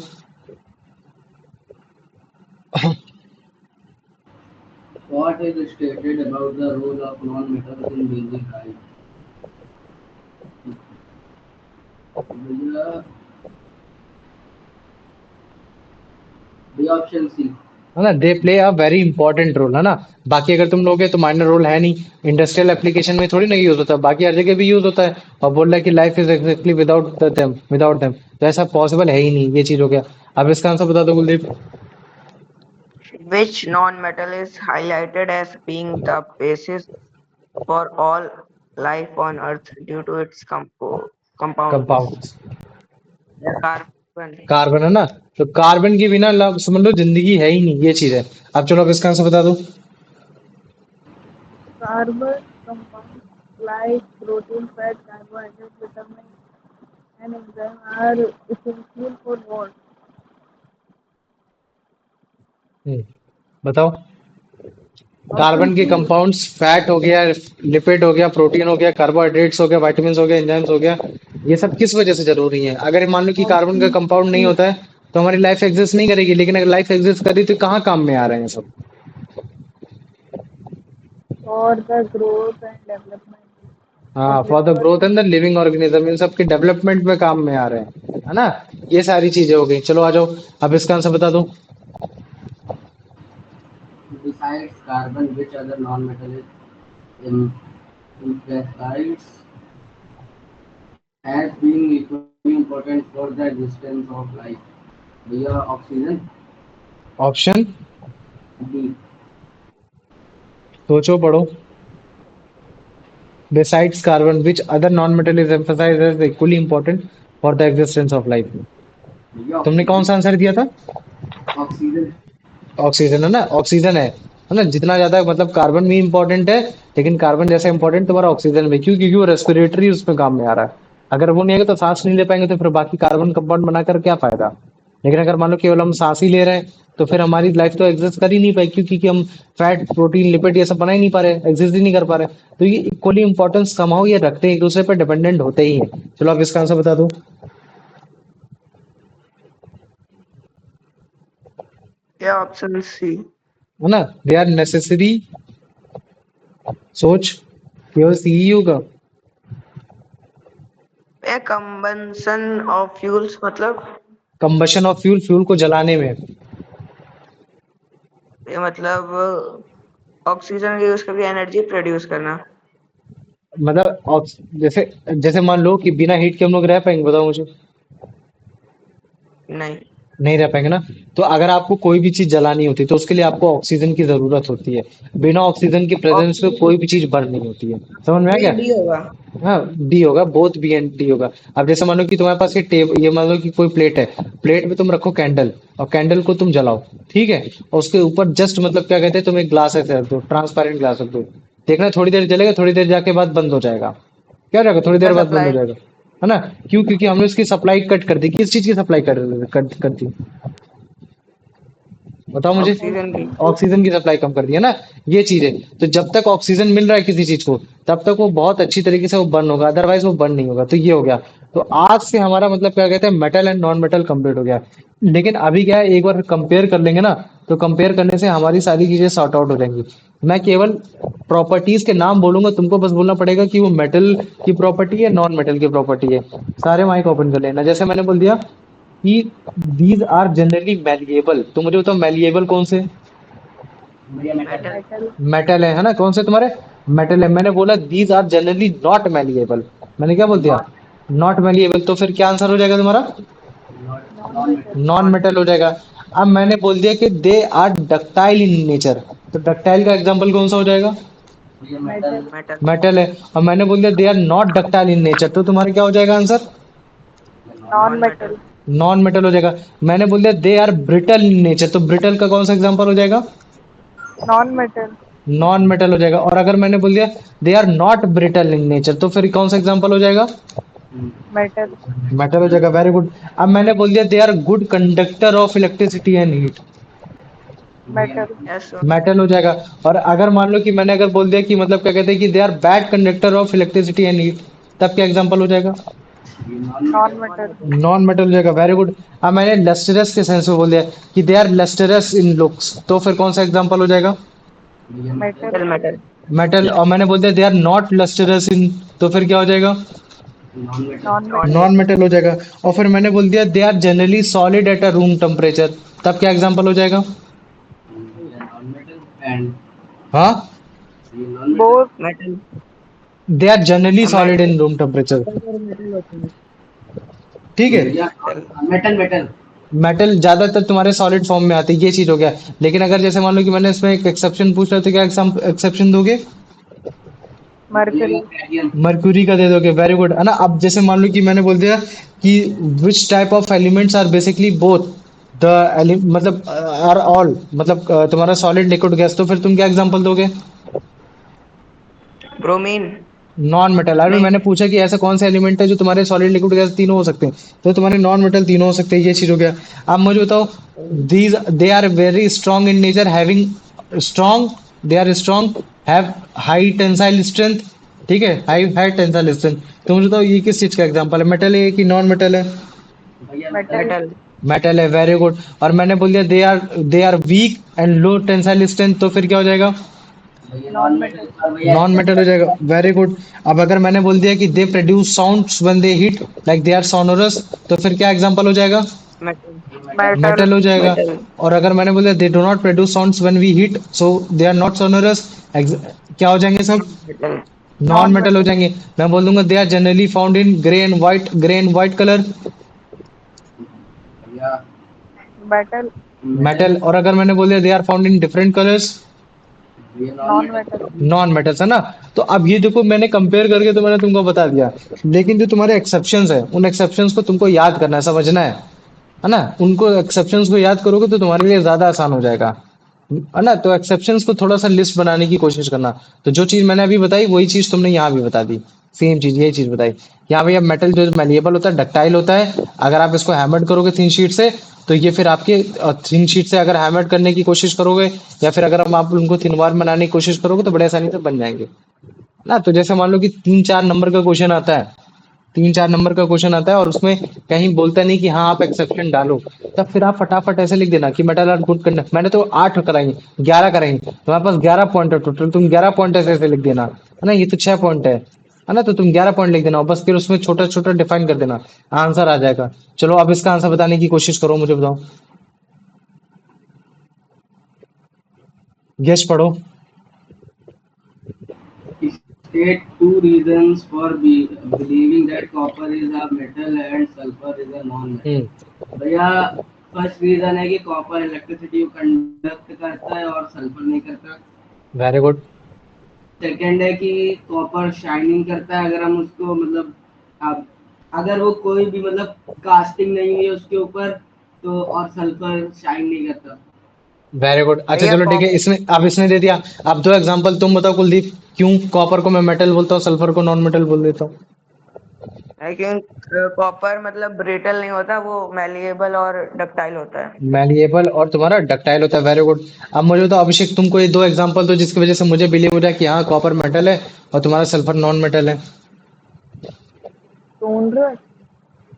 What is stated about the role of non-metals in basic life? भैया option C. है ना, they play a very important role, है ना। बाकी अगर तुम लोगे तो माइनर रोल है नहीं। इंडस्ट्रियल एप्लीकेशन में थोड़ी ना यूज होता है, बाकी हर जगह भी यूज होता है। और बोल रहा है कि life is exactly without them, तो ऐसा पॉसिबल है ही नहीं। ये चीज हो गया। अब इसका आंसर बता दो Kuldeep. Which non-metal is highlighted as being the basis for all life on Earth due to its compounds? Compound. The carbon. Carbon है ना। तो कार्बन के बिना समझ लो जिंदगी है ही नहीं, ये चीज है। अब चलो, अब इसका आंसर बता दो। Carbon compounds like protein, fat, carbohydrates, vitamins, and enzymes are essential for what? हम्म, बताओ। Option कार्बन के C. कंपाउंड्स, फैट हो गया, लिपिड हो गया, प्रोटीन हो गया, कार्बोहाइड्रेट्स हो गया, विटामिन हो गया, एंजाइम्स हो गया, ये सब किस वजह से जरूरी है? अगर मान लो कि कार्बन का Option कंपाउंड नहीं C. होता है तो हमारी लाइफ एग्जिस्ट नहीं करेगी, लेकिन अगर लाइफ एग्जिस्ट करी तो कहाँ काम में आ रहे हैं सब? For the growth and development हाँ, of for the living growth and the organisms. Living organism, इन सब के डेवलपमेंट में काम में आ रहे हैं, है ना। ये सारी चीजें हो गई। चलो आ जाओ, अब इसका आंसर बता दो। Besides carbon, which other non-metal is in emphasized as being equally important for the existence of life? भैया ऑक्सीजन। Option D. सोचो, पढ़ो। Besides carbon, which other non-metal is emphasized as equally important for the existence of life? भैया तुमने कौन oxygen. सा answer दिया था? Oxygen. Oxygen है ना, ऑक्सीजन है ना। जितना ज्यादा मतलब कार्बन भी इंपॉर्टेंट है, लेकिन कार्बन जैसा इंपॉर्टेंट तुम्हारा ऑक्सीजन भी। क्यों? क्योंकि वो रेस्पिरेटरी उसमें काम में आ रहा है। अगर वो नहीं आएगा तो सांस नहीं ले पाएंगे, तो फिर बाकी कार्बन कंपाउंड बनाकर क्या फायदा? लेकिन अगर मान लो केवल हम सांस ही ले रहे हैं तो फिर हमारी लाइफ तो एग्जिस्ट कर ही नहीं पाएगी, क्योंकि हम फैट प्रोटीन लिपिड ये सब बना ही नहीं पा रहे, एग्जिस्ट ही नहीं कर पा रहे। तो ये इक्वली इंपॉर्टेंस समाओ ये रखते हैं, एक दूसरे पर डिपेंडेंट होते ही हैं। चलो आप इसका आंसर बता दो। या ऑप्शन सी। है ना, दे आर नेसेसरी। सोच, केवल सी ही होगा। ए कंबंशन ऑफ फ्यूल्स मतलब, कंबशन ऑफ फ्यूल, फ्यूल को जलाने में। ये मतलब ऑक्सीजन यूज करके एनर्जी प्रोड्यूस करना। मतलब जैसे जैसे मान लो कि बिना हीट के हम लोग रह पाएंगे, बताओ मुझे। नहीं। नहीं रह पाएंगे ना। तो अगर आपको कोई भी चीज जलानी होती है तो उसके लिए आपको ऑक्सीजन की जरूरत होती है। बिना ऑक्सीजन के प्रेजेंस में कोई भी चीज बर्न नहीं होती है। समझ में आ गया? डी होगा। हाँ, डी होगा, बोथ बी एंड डी होगा। अब जैसे मान लो कि तुम्हारे पास ये मान लो कि कोई प्लेट है, प्लेट में तुम रखो कैंडल, और कैंडल को तुम जलाओ, ठीक है, और उसके ऊपर जस्ट मतलब क्या कहते हैं, तुम एक ग्लास ऐसे रख दो, ट्रांसपेरेंट ग्लास रख दो। देखना थोड़ी देर जलेगा, थोड़ी देर जाके बाद बंद हो जाएगा। क्या हो जाएगा? थोड़ी देर बाद बंद हो सप्लाई। जाएगा। है ना? क्यों? क्योंकि हमने उसकी सप्लाई कट कर दी। किस चीज की सप्लाई कर दी? बताओ मुझे। ऑक्सीजन की। ऑक्सीजन की सप्लाई कम कर दी है ना। ये चीज है। तो जब तक ऑक्सीजन मिल रहा है किसी चीज को, तब तक वो बहुत अच्छी तरीके से वो बर्न होगा, अदरवाइज वो बर्न नहीं होगा। तो ये हो गया। तो आज से हमारा मतलब क्या कहते हैं, metal and non metal complete हो गया। लेकिन अभी क्या है, एक बार कंपेयर कर लेंगे ना, तो कंपेयर करने से हमारी सारी चीजें सॉर्ट आउट हो जाएंगी। मैं केवल प्रॉपर्टीज के नाम बोलूंगा, तुमको बस बोलना पड़ेगा कि वो मेटल की प्रॉपर्टी है, नॉन मेटल की प्रॉपर्टी है। सारे माइक ओपन कर लेना। जैसे मैंने बोल दिया कि दीज आर जनरली मैलिएबल, तो मुझे बताओ मैलिएबल कौन से? भैया मेटल। मेटल। मेटल है ना? कौन से तुम्हारे? मेटल है। मैंने बोला these are generally not malleable, मैंने क्या बोल दिया? Not malleable. तो फिर क्या आंसर हो जाएगा तुम्हारा? Non metal. नॉन मेटल हो जाएगा। अब मैंने बोल दिया कि they are ductile in nature, तो डक्टाइल का एग्जांपल कौन सा हो जाएगा? भैया मेटल। मेटल। मेटल है। और मैंने बोल दिया they are not ductile in nature, तो तुम्हारा क्या हो जाएगा answer? Non metal. Non metal हो जाएगा। मैंने बोल दिया they are brittle in nature, तो ब्रिटल का कौन सा एग्जांपल हो जाएगा? Non metal. नॉन मेटल हो जाएगा। और अगर मैंने बोल दिया they are not brittle in nature, तो फिर कौन सा एग्जांपल हो जाएगा? मेटल। मेटल हो जाएगा। Very good. अब मैंने बोल दिया they are good conductor of electricity and heat, metal. Yes. Metal हो जाएगा। और अगर मान लो कि मैंने अगर बोल दिया कि मतलब क्या कहते हैं कि they are bad conductor of electricity and heat, तब क्या एग्जांपल हो जाएगा? Non metal. नॉन मेटल हो जाएगा। Very good. अब मैंने लस्टरस के सेंस में बोल दिया कि they are lustrous in looks, तो फिर कौन सा एग्जांपल हो जाएगा? मेटल। मेटल। मेटल। और मैंने बोल दिया they are not lustrous in, तो फिर क्या हो जाएगा? Non metal. नॉन मेटल हो जाएगा। और फिर मैंने बोल दिया they are generally solid at a room temperature, तब क्या एग्जांपल हो जाएगा? एंड हाँ, both. Metal. They are generally solid in room temperature. ठीक है। भैया मेटल मेटल। मेटल ज्यादातर तुम्हारे सॉलिड फॉर्म में आते हैं, ये चीज हो गया। लेकिन अगर जैसे मान लो कि मैंने इसमें एक एक्सेप्शन पूछा, तो क्या एक्सेप्शन दोगे? मर्करी। मर्क्यूरी का दे दोगे। वेरी गुड, है ना। अब जैसे मान लो कि मैंने बोल दिया कि which type of elements are basically both the मतलब आर ऑल मतलब तुम्हारा सॉलिड लिक्विड गैस, तो फिर तुम क्या एग्जांपल दोगे? ब्रोमीन। Non metal. अभी नहीं। मैंने पूछा कि ऐसा कौन सा एलिमेंट है जो तुम्हारे सॉलिड लिक्विड गैस तीनों हो सकते हैं, तो तुम्हारे नॉन मेटल तीनों हो सकते हैं। ये चीज हो गया। अब मुझे बताओ these they are very strong in nature, having strong, they are strong, have high tensile strength. ठीक है, हाई हाई टेंसाइल स्ट्रेंथ। तो मुझे बताओ ये किस चीज का एग्जांपल है? मेटल है कि नॉन मेटल है? मेटल। मेटल। मेटल है। Very good. और मैंने बोल दिया they are weak and low tensile strength, तो फिर क्या हो जाएगा? Non metal. नॉन मेटल हो जाएगा। Very good. अब अगर मैंने बोल दिया कि they produce sounds when they hit like they are sonorous, तो फिर क्या एग्जांपल हो जाएगा? मेटल। मेटल। मेटल हो जाएगा। मेटल। और अगर मैंने बोल दिया they do not produce sounds when we hit, so they are not sonorous, क्या हो जाएंगे सब? मेटल। नॉन नॉन मेटल हो मेटल। जाएंगे। मैं बोल दूंगा they are generally found in grey and white colour, metal. Metal. और अगर मैंने बोल दिया they are found in different colours, non metal. Non metals, है ना। तो अब ये देखो मैंने कंपेयर करके तो मैंने तुमको बता दिया, लेकिन जो तुम्हारे एक्सेप्शंस है उन एक्सेप्शंस को तुमको याद करना है, समझना है ना। उनको एक्सेप्शंस को याद करोगे तो तुम्हारे लिए ज्यादा आसान हो जाएगा, है ना। तो एक्सेप्शंस को थोड़ा सा लिस्ट बनाने की कोशिश करना। तो जो चीज मैंने अभी बताई वही चीज तुमने यहाँ भी बता दी। सेम चीज, यही चीज बताई। यहाँ पे अब मेटल जो मैलिएबल होता है, डक्टाइल होता है, अगर आप इसको हैमर्ड करोगे थिन शीट से तो ये फिर आपके थिन शीट से अगर हैमर्ड करने की कोशिश करोगे या फिर अगर आप उनको थिन वार बनाने की कोशिश करोगे तो बड़े आसानी से बन जाएंगे ना। तो जैसे मान लो कि 3-4 नंबर का क्वेश्चन आता है, 3-4 नंबर का क्वेश्चन आता है और उसमें कहीं बोलता नहीं कि हाँ आप एक्सेप्शन डालो, तब फिर आप फटाफट ऐसे लिख देना कि मेटल आर गुड कंडक्टर। मैंने तो 8 कराई, 11 कराई, तुम्हारे पास 11 पॉइंट है टोटल, तुम 11 पॉइंट ऐसे ऐसे लिख देना, है ना। ये तो 6 पॉइंट है ना। तो तुम 11 पॉइंट लिख देना और बस फिर उसमें छोटा छोटा डिफाइन कर देना, आंसर आ जाएगा। चलो अब इसका आंसर बताने की कोशिश करो, मुझे बताओ, गेस पढ़ो। State two reasons for believing that copper is a metal and sulfur is a non-metal. हम्म, भैया फर्स्ट रीजन है कि कॉपर इलेक्ट्रिसिटी को कंडक्ट करता है और सल्फर नहीं करता। Very good. सेकंड है कि कॉपर शाइनिंग करता है अगर हम उसको मतलब अब अगर वो कोई भी मतलब कास्टिंग नहीं हुई है उसके ऊपर तो, और सल्फर शाइन नहीं करता। Very good. अच्छा भैया चलो ठीक है, कॉपर इसमें अब इसने दे दिया। अब 2 एग्जांपल तुम बताओ कुलदीप, क्यों कॉपर को मैं मेटल बोलता हूँ, सल्फर को नॉन मेटल बोल देता हूँ। है क्योंकि कॉपर मतलब ब्रिटल नहीं होता, वो मैलिएबल और डक्टाइल होता है। मैलिएबल और तुम्हारा डक्टाइल होता है। Very good. अब मुझे बताओ अभिषेक, तुमको ये 2 एग्जांपल दो जिसकी वजह से मुझे बिलीव हो जाए कि हाँ कॉपर मेटल है और तुम्हारा सल्फर नॉन मेटल है। सोनरस,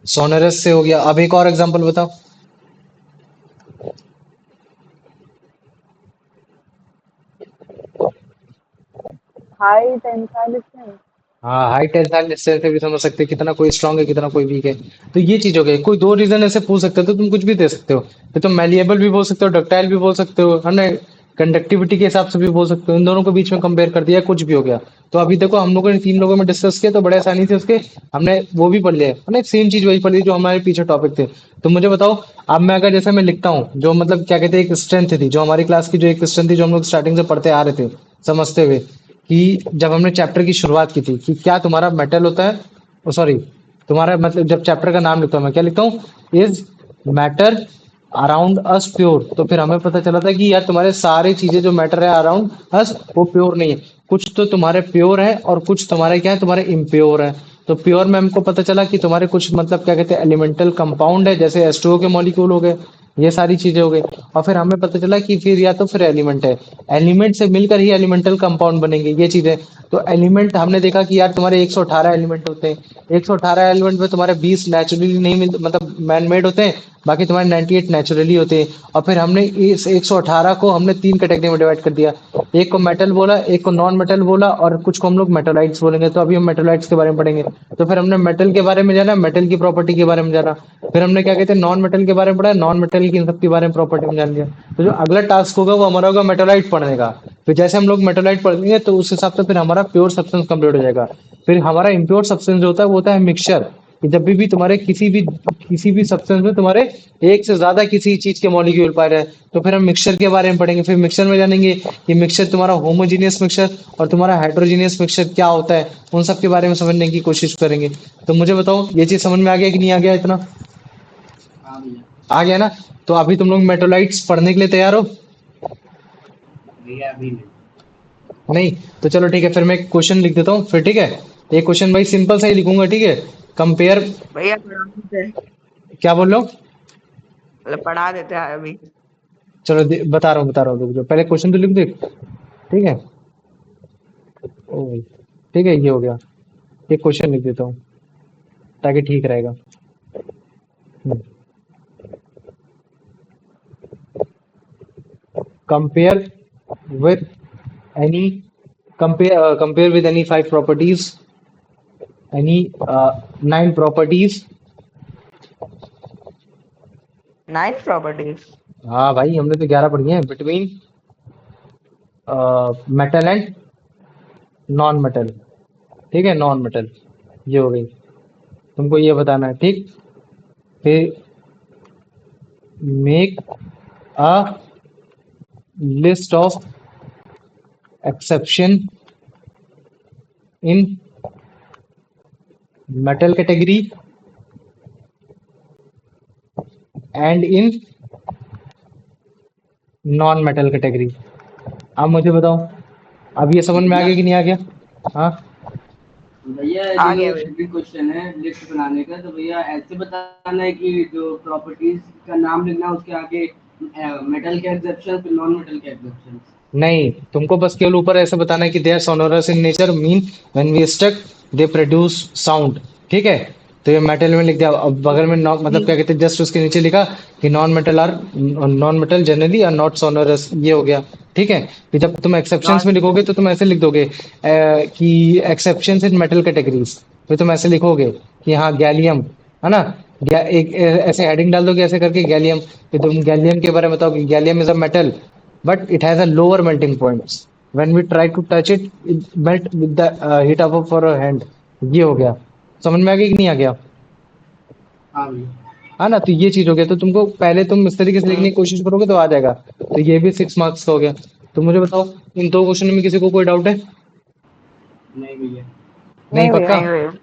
सोनरस से हो गया, अब एक और एग्जांपल बताओ। High tensile strength. हाँ, हाई टेंसाइल से भी समझ सकते हैं कितना कोई स्ट्रांग है कितना कोई वीक है। तो ये चीज हो गई, कोई 2 रीजन ऐसे पूछ सकते हो तो तुम कुछ भी दे सकते हो। फिर तुम मैलिएबल भी बोल सकते हो, डक्टाइल भी बोल सकते हो, है ना। कंडक्टिविटी के हिसाब से भी बोल सकते हो, इन दोनों के बीच में कंपेयर कर दिया, कुछ भी हो गया। तो अभी देखो हम लोगों ने 3 लोगों में डिस्कस किया तो बड़े आसानी से उसके हमने वो भी पढ़ लिया है ना, सेम चीज वही पढ़ ली जो हमारे पीछे टॉपिक थे। तो मुझे बताओ, अब मैं अगर जैसे मैं लिखता हूँ जो मतलब क्या कहते हैं एक स्ट्रेंथ थी जो हमारी क्लास की, जो एक स्ट्रेंथ थी जो हम लोग स्टार्टिंग से पढ़ते आ रहे थे समझते हुए, कि जब हमने चैप्टर की शुरुआत की थी कि क्या तुम्हारा मेटल होता है, सॉरी, तुम्हारा मतलब जब चैप्टर का नाम लिखता हूँ मैं क्या लिखता हूँ, is matter around us pure. तो फिर हमें पता चला था कि यार तुम्हारे सारी चीजें जो मैटर है अराउंड अस वो प्योर नहीं है, कुछ तो तुम्हारे प्योर है और कुछ तुम्हारे क्या है, तुम्हारे इम्प्योर है। तो प्योर में हमको पता चला कि तुम्हारे कुछ मतलब क्या कहते हैं एलिमेंटल कंपाउंड है, जैसे H2O के मॉलिक्यूल हो गए, ये सारी चीजें हो गई। और फिर हमें पता चला कि फिर या तो फिर एलिमेंट है, एलिमेंट से मिलकर ही एलिमेंटल कंपाउंड बनेंगे, ये चीजें। तो एलिमेंट हमने देखा कि यार तुम्हारे 118 एलिमेंट होते हैं, 118 एलिमेंट में तुम्हारे 20 नेचुरली नहीं मिल मतलब मैन मेड होते हैं, बाकी तुम्हारे 98 नेचुरली होते हैं। और फिर हमने इस 118 को हमने 3 कैटेगरी में डिवाइड कर दिया, एक को मेटल बोला, एक को नॉन मेटल बोला और कुछ को हम लोग मेटोलाइट्स बोलेंगे। तो अभी हम मेटोलाइट्स के बारे में पढ़ेंगे। तो फिर हमने मेटल के बारे में जाना, मेटल की प्रॉपर्टी के बारे में जाना, फिर हमने क्या कहते हैं नॉन मेटल के बारे में पढ़ा, नॉन मेटल की इन सब के बारे में प्रॉपर्टी में जान लिया। तो जो अगला टास्क होगा वो हमारा होगा मेटोलाइट पढ़ने का। फिर जैसे हम लोग मेटोलाइट पढ़ेंगे तो उस हिसाब से फिर हमारा प्योर सब्सटेंस कंप्लीट हो जाएगा। फिर हमारा इम्प्योर सब्सटेंस जो होता है वो होता है मिक्सचर, कि जब भी तुम्हारे किसी भी सब्सटेंस में तुम्हारे एक से ज्यादा किसी चीज के मॉलिक्यूल पाए रहे, तो फिर हम मिक्सचर के बारे में पढ़ेंगे। फिर मिक्सचर में जानेंगे कि मिक्सचर तुम्हारा होमोजीनियस मिक्सचर और तुम्हारा हेटेरोजीनियस मिक्सचर क्या होता है, उन सब के बारे में समझने की कोशिश करेंगे। तो मुझे बताओ ये चीज समझ में आ गया कि नहीं आ गया इतना? हाँ भैया। आ गया ना। तो अभी तुम लोग मेटोलाइट्स पढ़ने के लिए तैयार हो? भैया अभी नहीं। नहीं? तो चलो ठीक है, फिर मैं एक क्वेश्चन लिख देता हूँ फिर, ठीक है। एक क्वेश्चन भाई सिंपल सा ही लिखूंगा, ठीक है। कंपेयर, भैया पढ़ा देते हैं, क्या बोल रहे हो? मतलब पढ़ा देते हैं अभी। चलो बता रहा हूँ, रुक जाओ, पहले क्वेश्चन तो लिख दे, ठीक है। ओ भाई, ठीक है, ये हो गया। एक क्वेश्चन लिख देता हूँ ताकि ठीक रहेगा। Compare with any compare with any 5 properties, any 9 properties. 9 properties. हाँ भाई, हमने तो 11 पढ़ी हैं, between metal and non metal, ठीक है, नॉन मेटल, ये हो गई। तुमको ये बताना है, ठीक। फिर make a list of exception in metal category and in non metal category. अब मुझे बताओ, अब ये समझ में आ भैया गया कि नहीं आ गया? हाँ, भैया आ जो गया भैया। भी क्वेश्चन है लिस्ट बनाने का, तो भैया ऐसे बताना है कि जो प्रॉपर्टीज का नाम लिखना है उसके आगे मेटल के एग्जेप्शन फिर नॉन मेटल के एग्जेप्शन। नहीं, तुमको बस केवल ऊपर ऐसे बताना है कि they are sonorous in nature, mean when we struck they produce sound. ठीक है, तो ये मेटल में लिख दिया। अब बगल में मतलब क्या कहते हैं, जस्ट उसके नीचे लिखा कि non metal generally are not sonorous, ये हो गया। ठीक है, फिर जब तुम एक्सेप्शंस में नॉन लिखोगे तो तुम ऐसे लिख दोगे कि एक्सेप्शंस इन मेटल कैटेगरीज। फिर तुम ऐसे लिखोगे कि हाँ गैलियम, है ना, एक ऐसे हेडिंग डाल दोगे ऐसे करके गैलियम। फिर तुम गैलियम के बारे में बताओ कि gallium is a metal but it has a lower melting points. When we try to touch it, it melt with the heat of our hand. ये हो गया। समझ में आ गया कि नहीं आ गया? हाँ भैया। हाँ ना, तो ये चीज हो गया। तो तुमको पहले तुम इस तरीके से लिखने की कोशिश करोगे तो आ जाएगा। तो ये भी 6 मार्क्स का हो गया। तो मुझे बताओ, इन दो क्वेश्चन में किसी को कोई डाउट है? नहीं भैया। नहीं नहीं भैया। पक्का? नहीं भैया।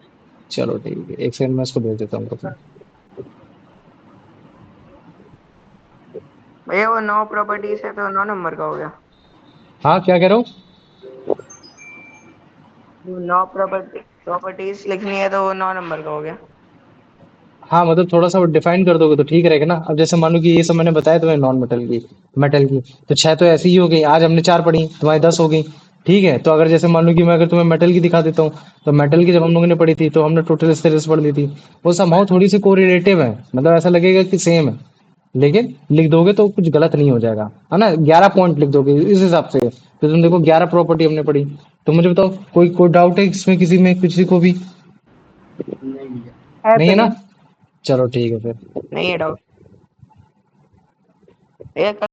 चलो ठीक है, एक सेकंड में इसको भेज देता हूँ तो फिर। भैया वो 9 प्रॉपर्टीज है तो 9 नंबर का हो गया। हाँ क्या कह रहे हो? 9 प्रॉपर्टीज लिखनी है तो वो 9 नंबर का हो गया। हाँ मतलब थोड़ा सा डिफाइन कर दोगे तो ठीक रहेगा ना। अब जैसे मान लो कि ये सब मैंने बताया तुम्हें नॉन मेटल की, मेटल की, तो 6 तो ऐसी ही हो गई। आज हमने 4 पढ़ी, तुम्हारी 10 हो गई। ठीक है, तो अगर जैसे मान लो कि मैं अगर तुम्हें मेटल की दिखा देता हूँ, तो मेटल की जब हम लोगों ने पढ़ी थी तो हमने टोटल इस तरह से पढ़ ली थी। वो समहाउ थोड़ी सी कोरिलेटिव है, मतलब ऐसा लगेगा कि सेम है, लेकिन लिख दोगे तो कुछ गलत नहीं हो जाएगा, है ना। 11 पॉइंट लिख दोगे इस हिसाब से। तो तुम देखो 11 प्रॉपर्टी हमने पढ़ी। तो मुझे बताओ, कोई डाउट है इसमें किसी में, किसी को भी? नहीं भैया। है नहीं है ना? भैया। चलो ठीक है फिर। नहीं है डाउट। भैया